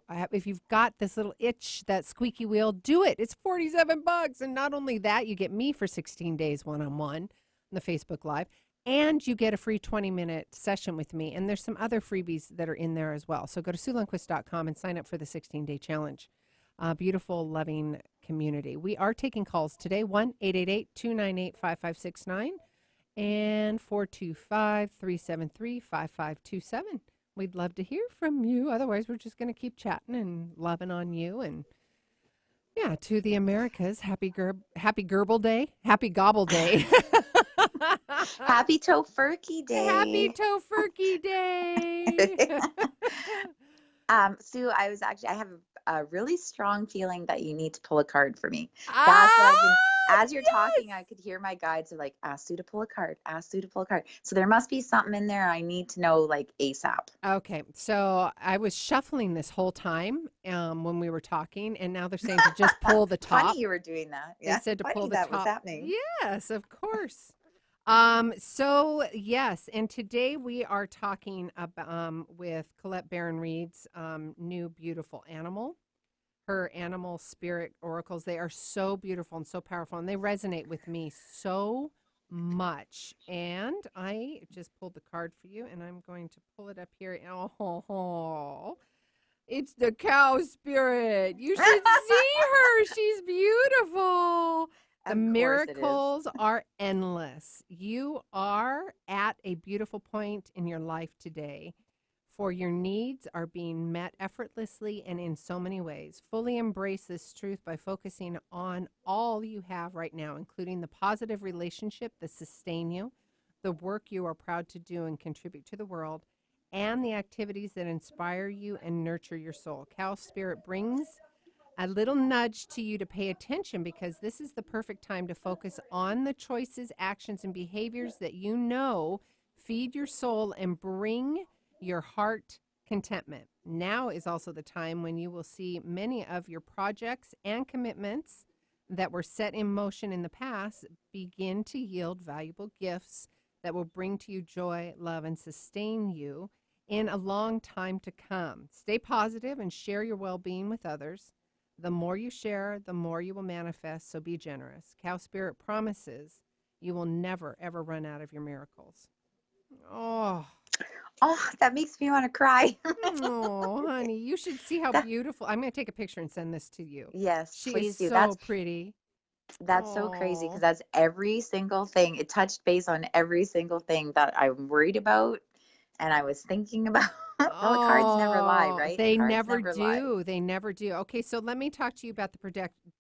[SPEAKER 2] got this little itch, that squeaky wheel, do it. It's $47. And not only that, you get me for 16 days one-on-one on the Facebook Live. And you get a free 20-minute session with me. And there's some other freebies that are in there as well. So go to SueLundquist.com and sign up for the 16-day challenge. Beautiful, loving community. We are taking calls today, 1-888-298-5569 and 425-373-5527. We'd love to hear from you. Otherwise, we're just going to keep chatting and loving on you. And, yeah, to the Americas, happy Gerbil Day, happy Gobble Day.
[SPEAKER 4] Happy Tofurkey Day.
[SPEAKER 2] Happy Tofurkey Day.
[SPEAKER 4] Sue, I have a really strong feeling that you need to pull a card for me. That's what I've been, as you're talking, I could hear my guides are like, ask Sue to pull a card, ask Sue to pull a card. So there must be something in there I need to know, like ASAP.
[SPEAKER 2] Okay. So I was shuffling this whole time when we were talking, and now they're saying to just pull the top.
[SPEAKER 4] Funny you were doing that. Yeah.
[SPEAKER 2] They said to
[SPEAKER 4] Funny
[SPEAKER 2] pull the
[SPEAKER 4] that
[SPEAKER 2] top.
[SPEAKER 4] was happening.
[SPEAKER 2] Yes, of course. So yes, and today we are talking about with Colette Barron-Reed's new beautiful animal. Her animal spirit oracles, they are so beautiful and so powerful, and they resonate with me so much. And I just pulled the card for you, and I'm going to pull it up here. Oh, it's the cow spirit. You should see her. She's beautiful. The miracles are endless. You are at a beautiful point in your life today, for your needs are being met effortlessly and in so many ways. Fully embrace this truth by focusing on all you have right now, including the positive relationship that sustain you, the work you are proud to do and contribute to the world, and the activities that inspire you and nurture your soul. Cow Spirit brings a little nudge to you to pay attention, because this is the perfect time to focus on the choices, actions, and behaviors that you know feed your soul and bring your heart contentment. Now is also the time when you will see many of your projects and commitments that were set in motion in the past begin to yield valuable gifts that will bring to you joy, love, and sustain you in a long time to come. Stay positive and share your well-being with others. The more you share, the more you will manifest, so be generous. Cow Spirit promises you will never, ever run out of your miracles. Oh,
[SPEAKER 4] Oh, that makes me want to cry.
[SPEAKER 2] oh, honey, you should see how
[SPEAKER 4] That,
[SPEAKER 2] beautiful. I'm going to take a picture and send this to you.
[SPEAKER 4] yes,
[SPEAKER 2] She is
[SPEAKER 4] please do.
[SPEAKER 2] so pretty.
[SPEAKER 4] That's so crazy because
[SPEAKER 2] Oh,
[SPEAKER 4] that's every single thing. It touched base on every single thing that I'm worried about and I was thinking about. Well, the cards never lie,
[SPEAKER 2] oh,
[SPEAKER 4] right? The
[SPEAKER 2] they
[SPEAKER 4] cards
[SPEAKER 2] never
[SPEAKER 4] never lie.
[SPEAKER 2] do. They never do. Okay, so let me talk to you about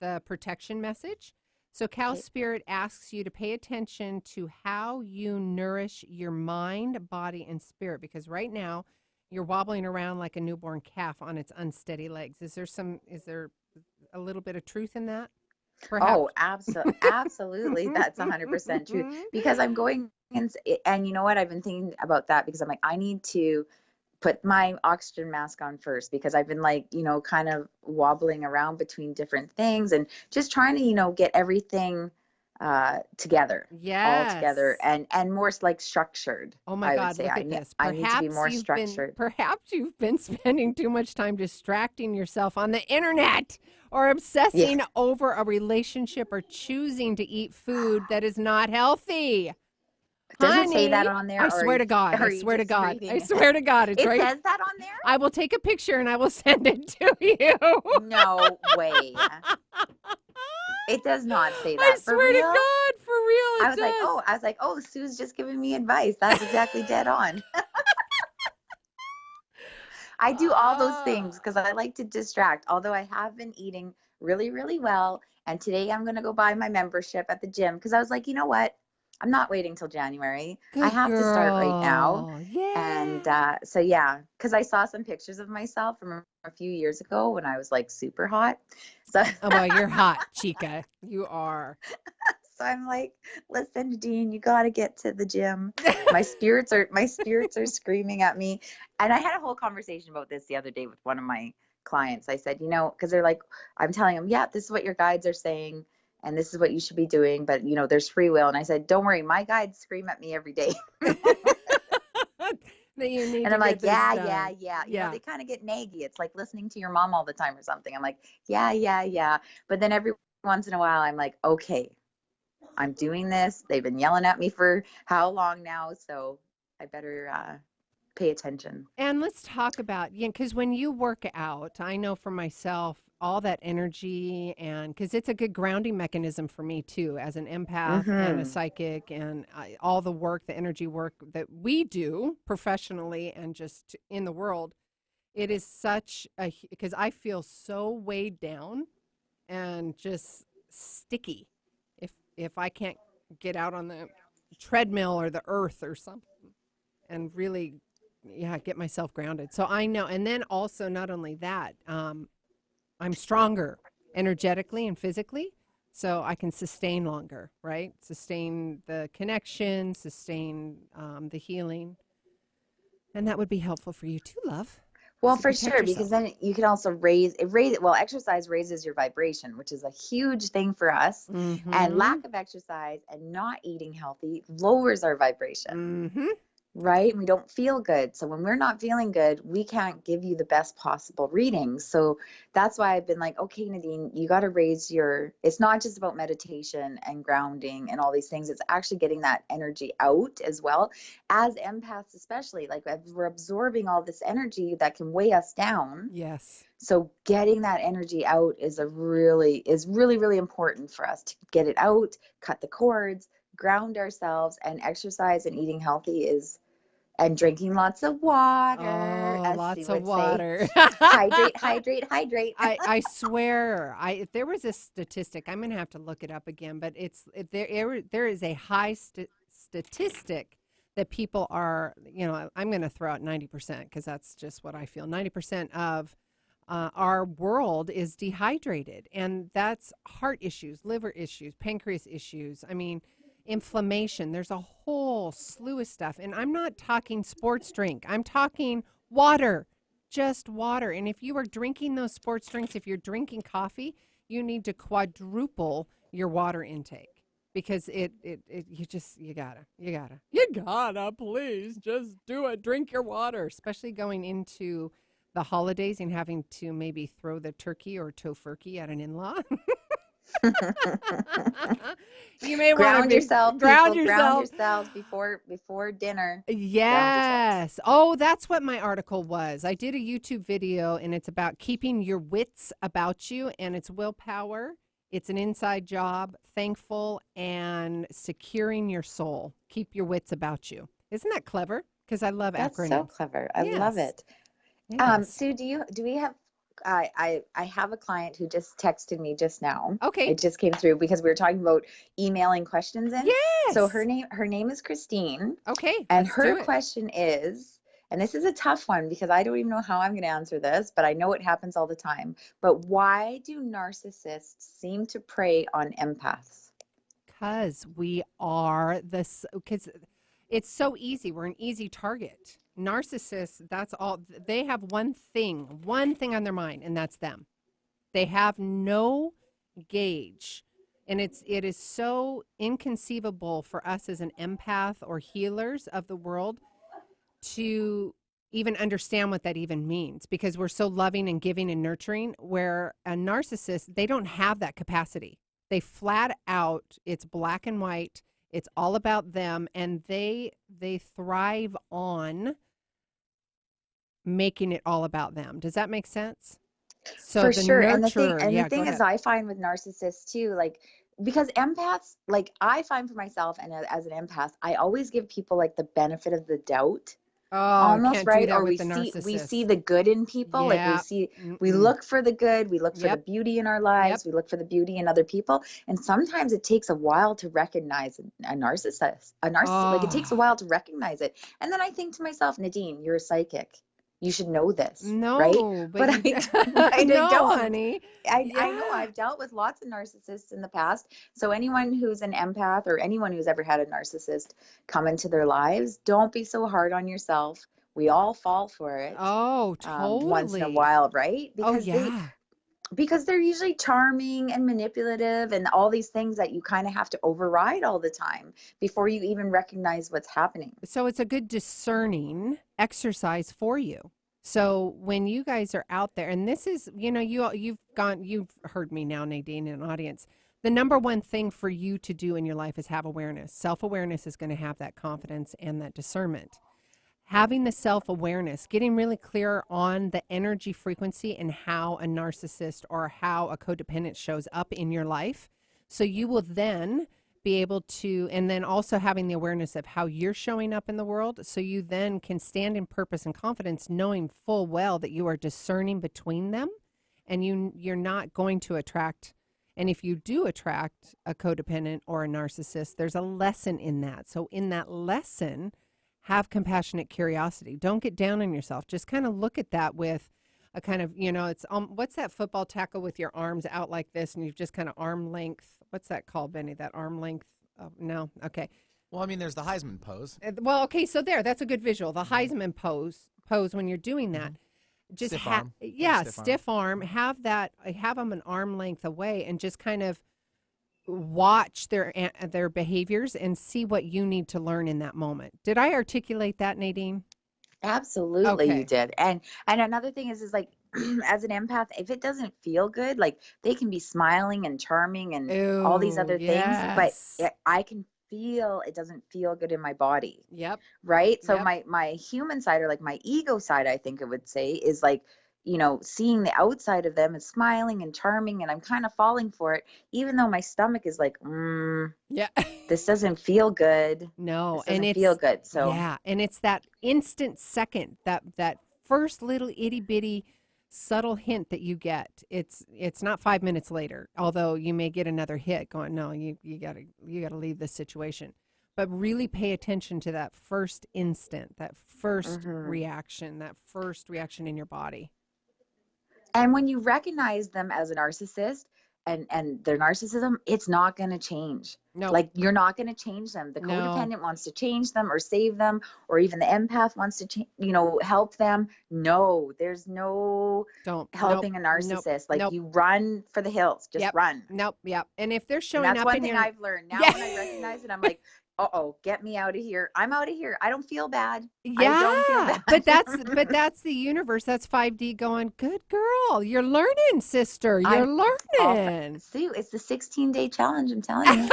[SPEAKER 2] the protection message. So Cow
[SPEAKER 4] Okay.
[SPEAKER 2] Spirit asks you to pay attention to how you nourish your mind, body, and spirit because right now you're wobbling around like a newborn calf on its unsteady legs. Is there a little bit of truth in that?
[SPEAKER 4] Oh,
[SPEAKER 2] Perhaps.
[SPEAKER 4] absolutely. That's 100% true because I'm going and you know what? I've been thinking about that because I'm like, I need to put my oxygen mask on first because I've been like, kind of wobbling around between different things and just trying to, get everything together, all together
[SPEAKER 2] Yes.
[SPEAKER 4] and more like structured.
[SPEAKER 2] Oh my
[SPEAKER 4] I would
[SPEAKER 2] God,
[SPEAKER 4] say
[SPEAKER 2] look at this.
[SPEAKER 4] I need to be more structured.
[SPEAKER 2] Perhaps you've been spending too much time distracting yourself on the internet or
[SPEAKER 4] Yeah.
[SPEAKER 2] obsessing over a relationship or choosing to eat food that is not healthy.
[SPEAKER 4] Does it say that
[SPEAKER 2] Honey,
[SPEAKER 4] on there
[SPEAKER 2] I swear to God.
[SPEAKER 4] or
[SPEAKER 2] I
[SPEAKER 4] are you
[SPEAKER 2] swear to
[SPEAKER 4] just
[SPEAKER 2] God. I
[SPEAKER 4] reading it?
[SPEAKER 2] swear to God. It's
[SPEAKER 4] It
[SPEAKER 2] right.
[SPEAKER 4] says that on there?
[SPEAKER 2] I will take a picture and I will send it to you.
[SPEAKER 4] No way. It does not say
[SPEAKER 2] I
[SPEAKER 4] that. For
[SPEAKER 2] swear to
[SPEAKER 4] real?
[SPEAKER 2] God, for real,
[SPEAKER 4] I
[SPEAKER 2] it
[SPEAKER 4] was like,
[SPEAKER 2] does.
[SPEAKER 4] Sue's just giving me advice. That's exactly dead on. I do all those
[SPEAKER 2] Ah.
[SPEAKER 4] things because I like to distract, although I have been eating really, really well. And today I'm going to go buy my membership at the gym because I was like, you know what? I'm not waiting till January. I
[SPEAKER 2] Good
[SPEAKER 4] have to start right now.
[SPEAKER 2] girl. Yeah.
[SPEAKER 4] And so, yeah, because I saw some pictures of myself from a few years ago when I was like super hot. So,
[SPEAKER 2] Oh, well, you're hot, Chica. You are.
[SPEAKER 4] so I'm like, listen, Nadine, you got to get to the gym. My spirits are screaming at me. And I had a whole conversation about this the other day with one of my clients. I said, because they're like, I'm telling them, yeah, this is what your guides are saying and this is what you should be doing, but there's free will. And I said, don't worry, my guides scream at me every day.
[SPEAKER 2] That you need
[SPEAKER 4] And
[SPEAKER 2] to
[SPEAKER 4] I'm like,
[SPEAKER 2] get this
[SPEAKER 4] yeah, yeah,
[SPEAKER 2] done.
[SPEAKER 4] yeah.
[SPEAKER 2] Yeah.
[SPEAKER 4] They kind of get naggy. It's like listening to your mom all the time or something. I'm like, yeah, yeah, yeah. But then every once in a while, I'm like, okay, I'm doing this. They've been yelling at me for how long now? So I better pay attention.
[SPEAKER 2] And let's talk about, because when you work out, I know for myself, all that energy and because it's a good grounding mechanism for me too, as an empath and a
[SPEAKER 4] Mm-hmm.
[SPEAKER 2] psychic, and all the work, the energy work that we do professionally and just in the world. It is such because I feel so weighed down and just sticky if I can't get out on the treadmill or the earth or something and really get myself grounded. So I know, and then also not only that, I'm stronger energetically and physically, so I can sustain longer, right? Sustain the connection, sustain the healing, and that would be helpful for you too, love.
[SPEAKER 4] Well,
[SPEAKER 2] So
[SPEAKER 4] for
[SPEAKER 2] protect
[SPEAKER 4] sure, because
[SPEAKER 2] yourself.
[SPEAKER 4] then you can also well, exercise raises your vibration, which is a huge thing for us. And
[SPEAKER 2] Mm-hmm.
[SPEAKER 4] lack of exercise and not eating healthy lowers our vibration.
[SPEAKER 2] Mm-hmm.
[SPEAKER 4] Right? We don't feel good. So when we're not feeling good, we can't give you the best possible readings. So that's why I've been like, okay, Nadine, you got to it's not just about meditation and grounding and all these things. It's actually getting that energy out as well. As empaths, especially, like we're absorbing all this energy that can weigh us down.
[SPEAKER 2] Yes.
[SPEAKER 4] So getting that energy out is really, really important for us to get it out, cut the cords, ground ourselves, and exercise and eating healthy and drinking lots of water,
[SPEAKER 2] Oh,
[SPEAKER 4] as Sue
[SPEAKER 2] lots of
[SPEAKER 4] would say.
[SPEAKER 2] water.
[SPEAKER 4] Hydrate, hydrate, hydrate.
[SPEAKER 2] I swear, if there was a statistic, I'm gonna have to look it up again. But there is a high statistic that people are, I'm gonna throw out 90% because that's just what I feel. 90% of our world is dehydrated, and that's heart issues, liver issues, pancreas issues. I mean, inflammation. There's a whole slew of stuff, and I'm not talking sports drink. I'm talking water, just water. And if you are drinking those sports drinks, if you're drinking coffee, you need to quadruple your water intake because you gotta please just do it. Drink your water, especially going into the holidays and having to maybe throw the turkey or tofurkey at an in-law. You may want
[SPEAKER 4] Ground
[SPEAKER 2] to
[SPEAKER 4] yourself,
[SPEAKER 2] ground
[SPEAKER 4] people. Ground
[SPEAKER 2] yourself.
[SPEAKER 4] yourselves before dinner. Ground yourselves.
[SPEAKER 2] Yes. Oh, that's what my article was. I did a YouTube video, and it's about keeping your wits about you, and it's willpower. It's an inside job, thankful, and securing your soul. Keep your wits about you. Isn't that clever? Because I love
[SPEAKER 4] That's
[SPEAKER 2] acronyms.
[SPEAKER 4] so clever. I love
[SPEAKER 2] Yes.
[SPEAKER 4] it.
[SPEAKER 2] Yes.
[SPEAKER 4] Sue, do we have I have a client who just texted me just now.
[SPEAKER 2] Okay.
[SPEAKER 4] It just came through because we were talking about emailing questions in.
[SPEAKER 2] Yes.
[SPEAKER 4] So her name is Christine,
[SPEAKER 2] Okay.
[SPEAKER 4] and
[SPEAKER 2] let's
[SPEAKER 4] her
[SPEAKER 2] do it.
[SPEAKER 4] question is, and this is a tough one because I don't even know how I'm going to answer this, but I know it happens all the time. But why do narcissists seem to prey on empaths?
[SPEAKER 2] Because we are this, because it's so easy. We're an easy target. Narcissists, that's all. They have one thing on their mind, and that's them. They have no gauge. And it is so inconceivable for us as an empath or healers of the world to even understand what that even means, because we're so loving and giving and nurturing, where a narcissist, they don't have that capacity. They flat out, it's black and white. It's all about them, and they thrive on making it all about them. Does that make sense? So
[SPEAKER 4] For
[SPEAKER 2] the
[SPEAKER 4] sure.
[SPEAKER 2] nurturer,
[SPEAKER 4] And
[SPEAKER 2] yeah,
[SPEAKER 4] the thing
[SPEAKER 2] go
[SPEAKER 4] is,
[SPEAKER 2] ahead.
[SPEAKER 4] I find with narcissists too, like, because empaths, like I find for myself and as an empath, I always give people like the benefit of the doubt.
[SPEAKER 2] Oh, I
[SPEAKER 4] Almost,
[SPEAKER 2] can't do
[SPEAKER 4] right?
[SPEAKER 2] that
[SPEAKER 4] Or
[SPEAKER 2] with the
[SPEAKER 4] we see
[SPEAKER 2] narcissist.
[SPEAKER 4] the good in people. Like
[SPEAKER 2] Yeah.
[SPEAKER 4] we
[SPEAKER 2] Mm-mm.
[SPEAKER 4] look for the good, we look for the
[SPEAKER 2] Yep.
[SPEAKER 4] beauty in our
[SPEAKER 2] Yep.
[SPEAKER 4] lives, we look for the beauty in other people. And sometimes it takes a while to recognize a narcissist. Like it takes a
[SPEAKER 2] Oh,
[SPEAKER 4] while to recognize it. And then I think to myself, Nadine, you're a psychic. You should know this, right?
[SPEAKER 2] no, but
[SPEAKER 4] But
[SPEAKER 2] you
[SPEAKER 4] I
[SPEAKER 2] no,
[SPEAKER 4] don't.
[SPEAKER 2] honey.
[SPEAKER 4] I know
[SPEAKER 2] Yeah.
[SPEAKER 4] I've dealt with lots of narcissists in the past. So anyone who's an empath or anyone who's ever had a narcissist come into their lives, don't be so hard on yourself. We all fall for it
[SPEAKER 2] Oh,
[SPEAKER 4] once in a
[SPEAKER 2] totally.
[SPEAKER 4] while, right?
[SPEAKER 2] Oh, yeah.
[SPEAKER 4] Because they're usually charming and manipulative and all these things that you kind of have to override all the time before you even recognize what's happening.
[SPEAKER 2] So it's a good discerning exercise for you. So when you guys are out there, and this is, you've heard me now, Nadine, in an audience. The number one thing for you to do in your life is have awareness. Self-awareness is going to have that confidence and that discernment. Having the self-awareness, getting really clear on the energy frequency and how a narcissist or how a codependent shows up in your life. So you will then be able to, and then also having the awareness of how you're showing up in the world. So you then can stand in purpose and confidence, knowing full well that you are discerning between them, and you're not going to attract. And if you do attract a codependent or a narcissist, there's a lesson in that. So in that lesson, have compassionate curiosity. Don't get down on yourself. Just kind of look at that with a kind of, it's what's that football tackle with your arms out like this, and you've just kind of arm length. What's that called, Benny? That arm length? Oh, no. Okay.
[SPEAKER 3] Well, I mean, there's the Heisman pose.
[SPEAKER 2] Well, okay. So that's a good visual. The Heisman pose when you're doing that. Just
[SPEAKER 3] Stiff arm.
[SPEAKER 2] stiff arm. Have them an arm length away, and just kind of watch their behaviors and see what you need to learn in that moment. Did I articulate that, Nadine?
[SPEAKER 4] Absolutely,
[SPEAKER 2] Okay.
[SPEAKER 4] you did. And another thing is like, as an empath, if it doesn't feel good, like they can be smiling and charming and all these
[SPEAKER 2] Ooh,
[SPEAKER 4] other things, but
[SPEAKER 2] yes.
[SPEAKER 4] I can feel it doesn't feel good in my body,
[SPEAKER 2] Yep.
[SPEAKER 4] right? So
[SPEAKER 2] Yep.
[SPEAKER 4] my human side, or like my ego side, I think I would say, is like, seeing the outside of them is smiling and charming, and I'm kind of falling for it, even though my stomach is like,
[SPEAKER 2] Yeah.
[SPEAKER 4] this doesn't feel good.
[SPEAKER 2] No,
[SPEAKER 4] This
[SPEAKER 2] and
[SPEAKER 4] doesn't feel good. So
[SPEAKER 2] yeah, and it's that instant second, that first little itty bitty subtle hint that you get. It's not 5 minutes later, although you may get another hit going, no, you gotta leave this situation. But really pay attention to that first instant, that first reaction in your body.
[SPEAKER 4] And when you recognize them as a narcissist and their narcissism, it's not going to change.
[SPEAKER 2] No.
[SPEAKER 4] Like, you're not going to change them. The
[SPEAKER 2] No.
[SPEAKER 4] codependent wants to change them or save them, or even the empath wants to, help them. No, there's no helping a narcissist. Like, you run for the hills, just run.
[SPEAKER 2] Nope. Yep. And if they're showing
[SPEAKER 4] And that's
[SPEAKER 2] up
[SPEAKER 4] one
[SPEAKER 2] in
[SPEAKER 4] thing
[SPEAKER 2] your,
[SPEAKER 4] I've learned. Now when I recognize it, I'm like, uh-oh, get me out of here. I'm out of here. I don't feel bad. I
[SPEAKER 2] Yeah,
[SPEAKER 4] don't feel bad.
[SPEAKER 2] but that's the universe. That's 5D going, good girl. You're learning, sister. You're learning.
[SPEAKER 4] Sue, it's the 16-day challenge, I'm telling you.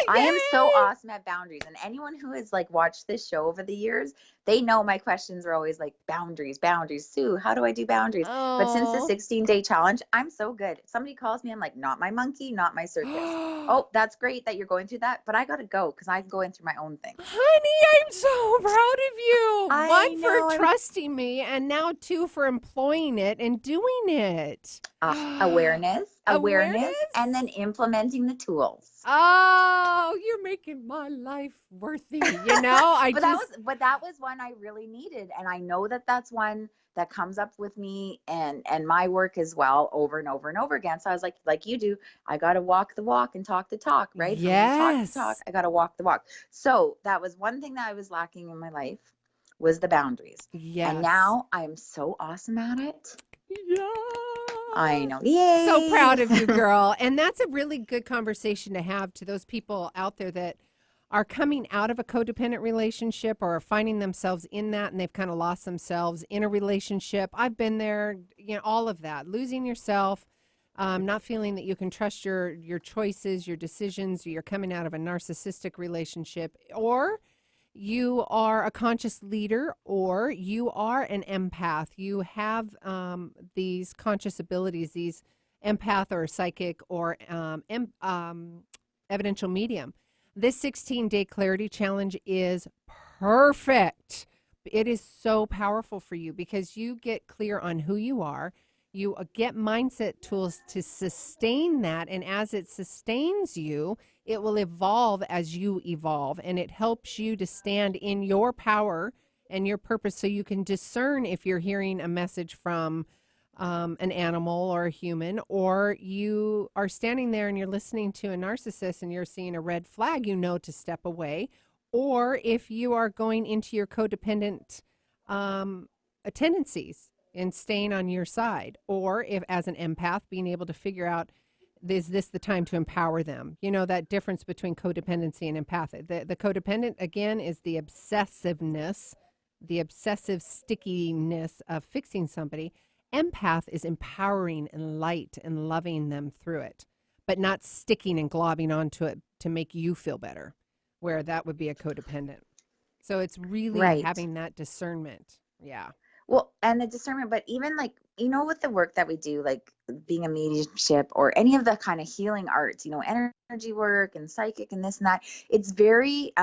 [SPEAKER 4] I am so awesome at boundaries. And anyone who has like watched this show over the years, they know my questions are always like boundaries, boundaries. Sue, how do I do boundaries? But since the
[SPEAKER 2] Oh.
[SPEAKER 4] 16-day challenge, I'm so good. If somebody calls me, I'm like, not my monkey, not my circus. Oh, that's great that you're going through that, but I got to go because I'm going through my own thing.
[SPEAKER 2] Honey, I'm so proud of you.
[SPEAKER 4] I
[SPEAKER 2] One,
[SPEAKER 4] know,
[SPEAKER 2] for trusting me, and now two, for employing it and doing it.
[SPEAKER 4] Awareness, and then implementing the tools.
[SPEAKER 2] Oh, you're making my life worthy. You know,
[SPEAKER 4] But that was one I really needed, and I know that that's one that comes up with me and my work as well over and over and over again. So I was like you do, I got to walk the walk and talk the talk, right?
[SPEAKER 2] Yes.
[SPEAKER 4] From talk to talk, I got to walk the walk. So that was one thing that I was lacking in my life, was the boundaries.
[SPEAKER 2] Yes.
[SPEAKER 4] And now I'm so awesome at it.
[SPEAKER 2] Yeah.
[SPEAKER 4] I know. Yay.
[SPEAKER 2] So proud of you, girl. And that's a really good conversation to have to those people out there that are coming out of a codependent relationship or are finding themselves in that, and they've kind of lost themselves in a relationship. I've been there, you know, all of that, losing yourself, not feeling that you can trust your choices, your decisions, or you're coming out of a narcissistic relationship, or you are a conscious leader, or you are an empath. You have these conscious abilities, these empath or psychic or evidential medium. This 16-day clarity challenge is perfect. It is so powerful for you because you get clear on who you are. You get mindset tools to sustain that. And as it sustains you, it will evolve as you evolve. And it helps you to stand in your power and your purpose so you can discern if you're hearing a message from an animal or a human, or you are standing there and you're listening to a narcissist and you're seeing a red flag, you know to step away. Or if you are going into your codependent tendencies and staying on your side, or if as an empath, being able to figure out, is this the time to empower them? You know, that difference between codependency and empathic. The codependent, again, is the obsessiveness, the obsessive stickiness of fixing somebody. Empath is empowering and light and loving them through it, but not sticking and globbing onto it to make you feel better, where that would be a codependent. So it's really having that discernment. Yeah.
[SPEAKER 4] Well, and the discernment, but even like, you know, with the work that we do, like being a mediumship or any of the kind of healing arts, you know, energy work and psychic and this and that, it's very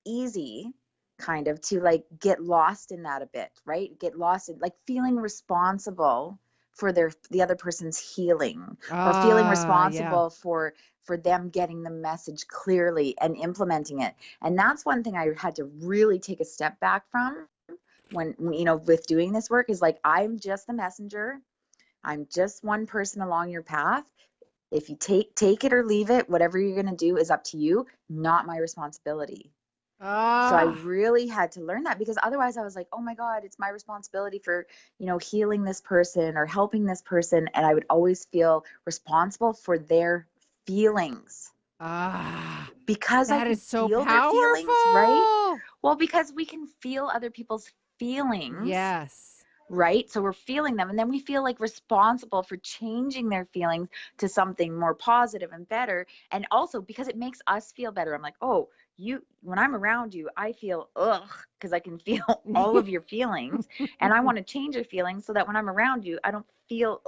[SPEAKER 4] easy kind of to like get lost in that a bit, right? Get lost in like feeling responsible for the other person's healing, or feeling responsible for them getting the message clearly and implementing it. And that's one thing I had to really take a step back from when, you know, with doing this work, is like, I'm just the messenger. I'm just one person along your path. If you take it or leave it, whatever you're going to do is up to you, not my responsibility. So I really had to learn that, because otherwise I was like, oh my God, it's my responsibility for, you know, healing this person or helping this person. And I would always feel responsible for their feelings. Because
[SPEAKER 2] that
[SPEAKER 4] I
[SPEAKER 2] is so
[SPEAKER 4] feel
[SPEAKER 2] powerful.
[SPEAKER 4] their feelings, right? Well, because we can feel other people's feelings.
[SPEAKER 2] Yes.
[SPEAKER 4] Right? So we're feeling them, and then we feel like responsible for changing their feelings to something more positive and better. And also because it makes us feel better. I'm like, oh, when I'm around you, I feel because I can feel all of your feelings, and I want to change your feelings so that when I'm around you, I don't feel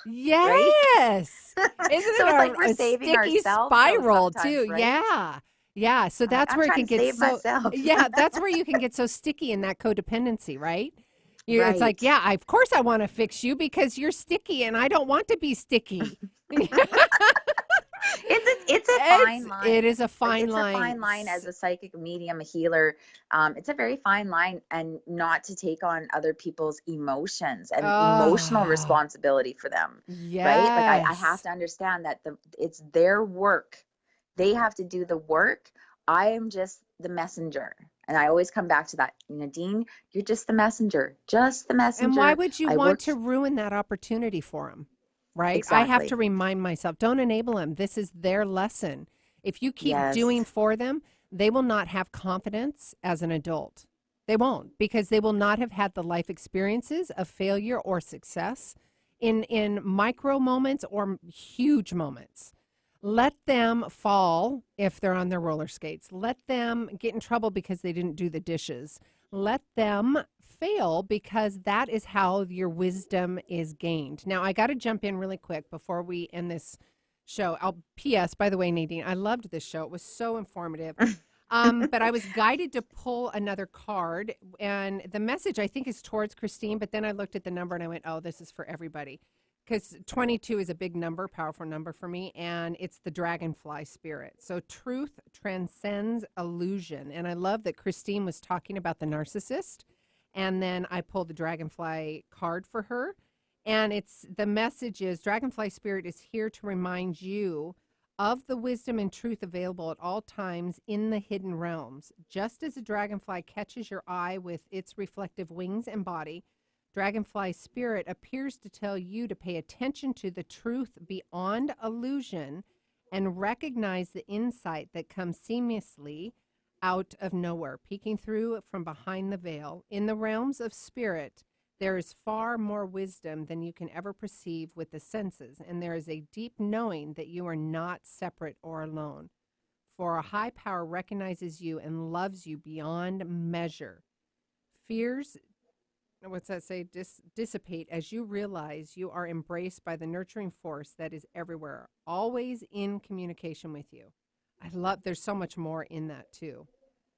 [SPEAKER 2] Yes.
[SPEAKER 4] Right?
[SPEAKER 2] Isn't
[SPEAKER 4] So
[SPEAKER 2] it
[SPEAKER 4] it's like we're
[SPEAKER 2] a
[SPEAKER 4] saving
[SPEAKER 2] sticky
[SPEAKER 4] ourselves
[SPEAKER 2] spiral too?
[SPEAKER 4] right?
[SPEAKER 2] Yeah. Yeah. So that's
[SPEAKER 4] I'm
[SPEAKER 2] where it
[SPEAKER 4] trying
[SPEAKER 2] can
[SPEAKER 4] to
[SPEAKER 2] get
[SPEAKER 4] save myself.
[SPEAKER 2] Yeah, that's where you can get so sticky in that codependency, right? It's like,
[SPEAKER 4] Right.
[SPEAKER 2] yeah, of course I want to fix you because you're sticky and I don't want to be sticky.
[SPEAKER 4] It's a fine line.
[SPEAKER 2] It is a fine
[SPEAKER 4] line.
[SPEAKER 2] line.
[SPEAKER 4] It's a fine line as a psychic medium, a healer. It's a very fine line, and not to take on other people's emotions and emotional responsibility for them.
[SPEAKER 2] Yes.
[SPEAKER 4] Right? Like I have to understand that it's their work. They have to do the work. I am just the messenger. And I always come back to that. Nadine, you're just the messenger. Just the messenger.
[SPEAKER 2] And why would you want to ruin that opportunity for them? Right?
[SPEAKER 4] Exactly.
[SPEAKER 2] I have to remind myself, don't enable them. This is their lesson. If you keep doing for them, they will not have confidence as an adult. They won't, because they will not have had the life experiences of failure or success in micro moments or huge moments. Let them fall if they're on their roller skates. Let them get in trouble because they didn't do the dishes. Let them fail, because that is how your wisdom is gained. Now, I got to jump in really quick before we end this show. P.S., by the way, Nadine, I loved this show. It was so informative. But I was guided to pull another card, and the message I think is towards Christine, but then I looked at the number and I went, oh, this is for everybody. Because 22 is a big number, powerful number for me, and it's the dragonfly spirit. So truth transcends illusion. And I love that Christine was talking about the narcissist, and then I pulled the dragonfly card for her. And the message is, dragonfly spirit is here to remind you of the wisdom and truth available at all times in the hidden realms. Just as a dragonfly catches your eye with its reflective wings and body, dragonfly spirit appears to tell you to pay attention to the truth beyond illusion and recognize the insight that comes seamlessly out of nowhere, peeking through from behind the veil. In the realms of spirit, there is far more wisdom than you can ever perceive with the senses, and there is a deep knowing that you are not separate or alone. For a high power recognizes you and loves you beyond measure. Fears, what's that say, dissipate as you realize you are embraced by the nurturing force that is everywhere, always in communication with you. I love, there's so much more in that too.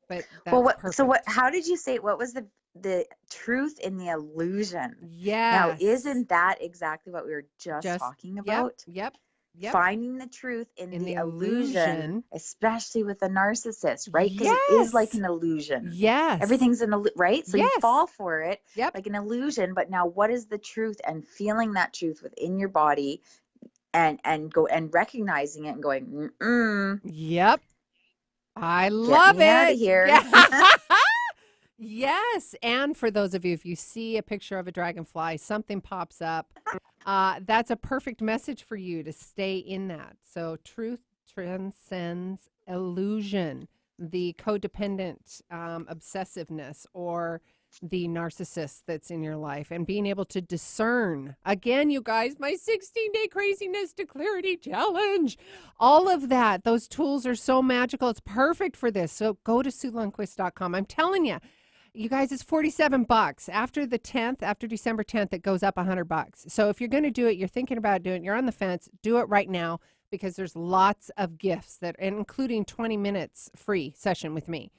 [SPEAKER 2] But that's perfect.
[SPEAKER 4] How did you say, what was the truth in the illusion?
[SPEAKER 2] Yes.
[SPEAKER 4] Now, isn't that exactly what we were just talking about?
[SPEAKER 2] Yep.
[SPEAKER 4] Finding the truth in the illusion, especially with a narcissist, right? Because it is like an illusion.
[SPEAKER 2] Yes.
[SPEAKER 4] Everything's an illusion, right? So you fall for it,
[SPEAKER 2] Yep.
[SPEAKER 4] like an illusion. But now, what is the truth? And feeling that truth within your body, and recognizing it and going,
[SPEAKER 2] Yep. I love
[SPEAKER 4] get me
[SPEAKER 2] it.
[SPEAKER 4] out of here.
[SPEAKER 2] Yeah. Yes. And for those of you, if you see a picture of a dragonfly, something pops up, that's a perfect message for you to stay in that. So truth transcends illusion, the codependent obsessiveness, or the narcissist that's in your life, and being able to discern. Again, you guys, my 16-day craziness to clarity challenge, all of that, those tools are so magical. It's perfect for this. So go to SueLundquist.com. I'm telling you, you guys, it's $47. After the 10th, after December 10th, it goes up $100. So if you're going to do it, you're thinking about doing it, you're on the fence, do it right now, because there's lots of gifts that, including 20 minutes free session with me.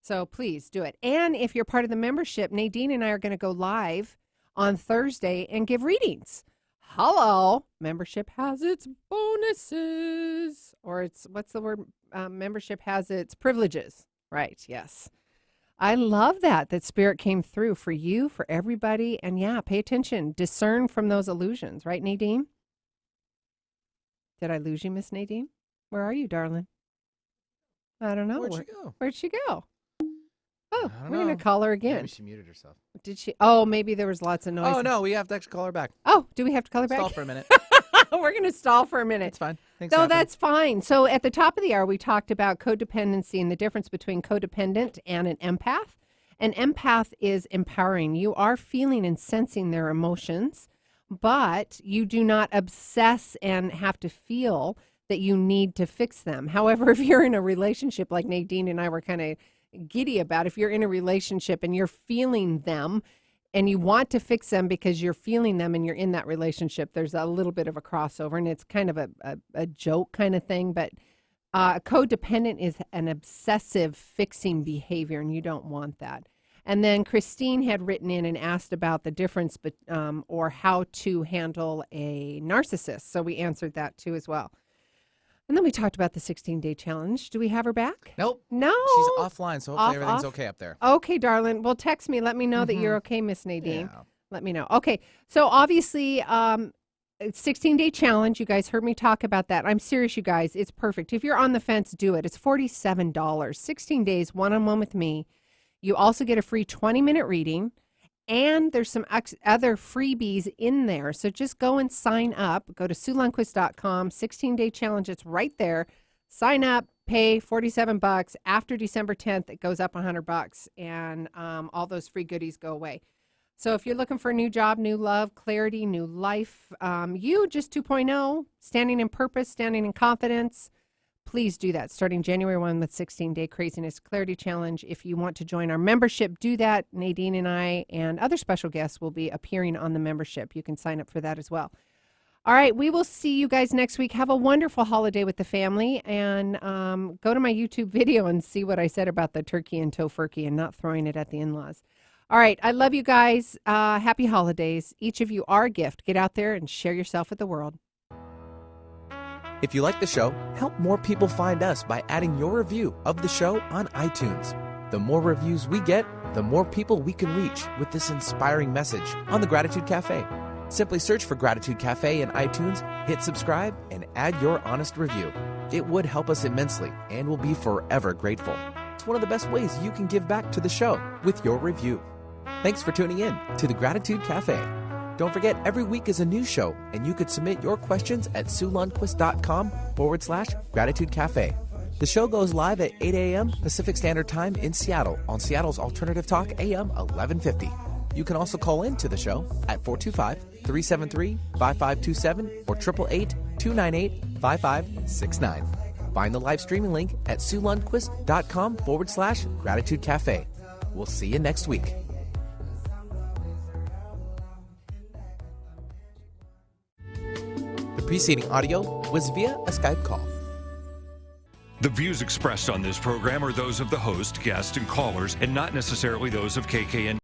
[SPEAKER 2] So please do it. And if you're part of the membership, Nadine and I are going to go live on Thursday and give readings. Hello. Membership has its bonuses, or it's, what's the word? Membership has its privileges. Right. Yes. I love that Spirit came through for you, for everybody. And yeah, pay attention. Discern from those illusions. Right, Nadine? Did I lose you, Miss Nadine? Where are you, darling? I don't know. Where'd she go? Oh, we're going to call her again.
[SPEAKER 3] Maybe she muted herself.
[SPEAKER 2] Did she? Oh, maybe there was lots of noise.
[SPEAKER 3] Oh, no, we have to actually call her back.
[SPEAKER 2] Oh, do we have to call her back?
[SPEAKER 3] Stall for a minute.
[SPEAKER 2] We're going to stall for a minute.
[SPEAKER 3] It's fine.
[SPEAKER 2] No, that's fine. So at the top of the hour, we talked about codependency and the difference between codependent and an empath. An empath is empowering. You are feeling and sensing their emotions, but you do not obsess and have to feel that you need to fix them. However, if you're in a relationship like Nadine and I were kind of giddy about, if you're in a relationship and you're feeling them and you want to fix them because you're feeling them and you're in that relationship, there's a little bit of a crossover, and it's kind of a joke kind of thing. But codependent is an obsessive fixing behavior, and you don't want that. And then Christine had written in and asked about the difference or how to handle a narcissist. So we answered that too as well. And then we talked about the 16-day challenge. Do we have her back?
[SPEAKER 3] Nope.
[SPEAKER 2] No.
[SPEAKER 3] She's offline, so hopefully everything's okay up there.
[SPEAKER 2] Okay, darling. Well, text me. Let me know that you're okay, Miss Nadine. Yeah. Let me know. Okay. So obviously, 16-day challenge. You guys heard me talk about that. I'm serious, you guys. It's perfect. If you're on the fence, do it. It's $47. 16 days, one-on-one with me. You also get a free 20-minute reading. And there's some other freebies in there. So just go and sign up. Go to SueLundquist.com, 16-day challenge. It's right there. Sign up, pay $47. After December 10th, it goes up $100, and all those free goodies go away. So if you're looking for a new job, new love, clarity, new life, you just 2.0, standing in purpose, standing in confidence, please do that starting January 1 with 16-Day Craziness Clarity Challenge. If you want to join our membership, do that. Nadine and I and other special guests will be appearing on the membership. You can sign up for that as well. All right, we will see you guys next week. Have a wonderful holiday with the family, and go to my YouTube video and see what I said about the turkey and tofurkey and not throwing it at the in-laws. All right, I love you guys. Happy holidays. Each of you are a gift. Get out there and share yourself with the world.
[SPEAKER 1] If you like the show, help more people find us by adding your review of the show on iTunes. The more reviews we get, the more people we can reach with this inspiring message on the Gratitude Cafe. Simply search for Gratitude Cafe in iTunes, hit subscribe, and add your honest review. It would help us immensely, and we'll be forever grateful. It's one of the best ways you can give back to the show with your review. Thanks for tuning in to the Gratitude Cafe. Don't forget, every week is a new show, and you could submit your questions at SueLundquist.com/Gratitude Cafe. The show goes live at 8 a.m. Pacific Standard Time in Seattle on Seattle's Alternative Talk AM 1150. You can also call in to the show at 425-373-5527 or 888-298-5569. Find the live streaming link at SueLundquist.com/Gratitude Cafe. We'll see you next week. The preceding audio was via a Skype call.
[SPEAKER 7] The views expressed on this program are those of the host, guests, and callers, and not necessarily those of KKN.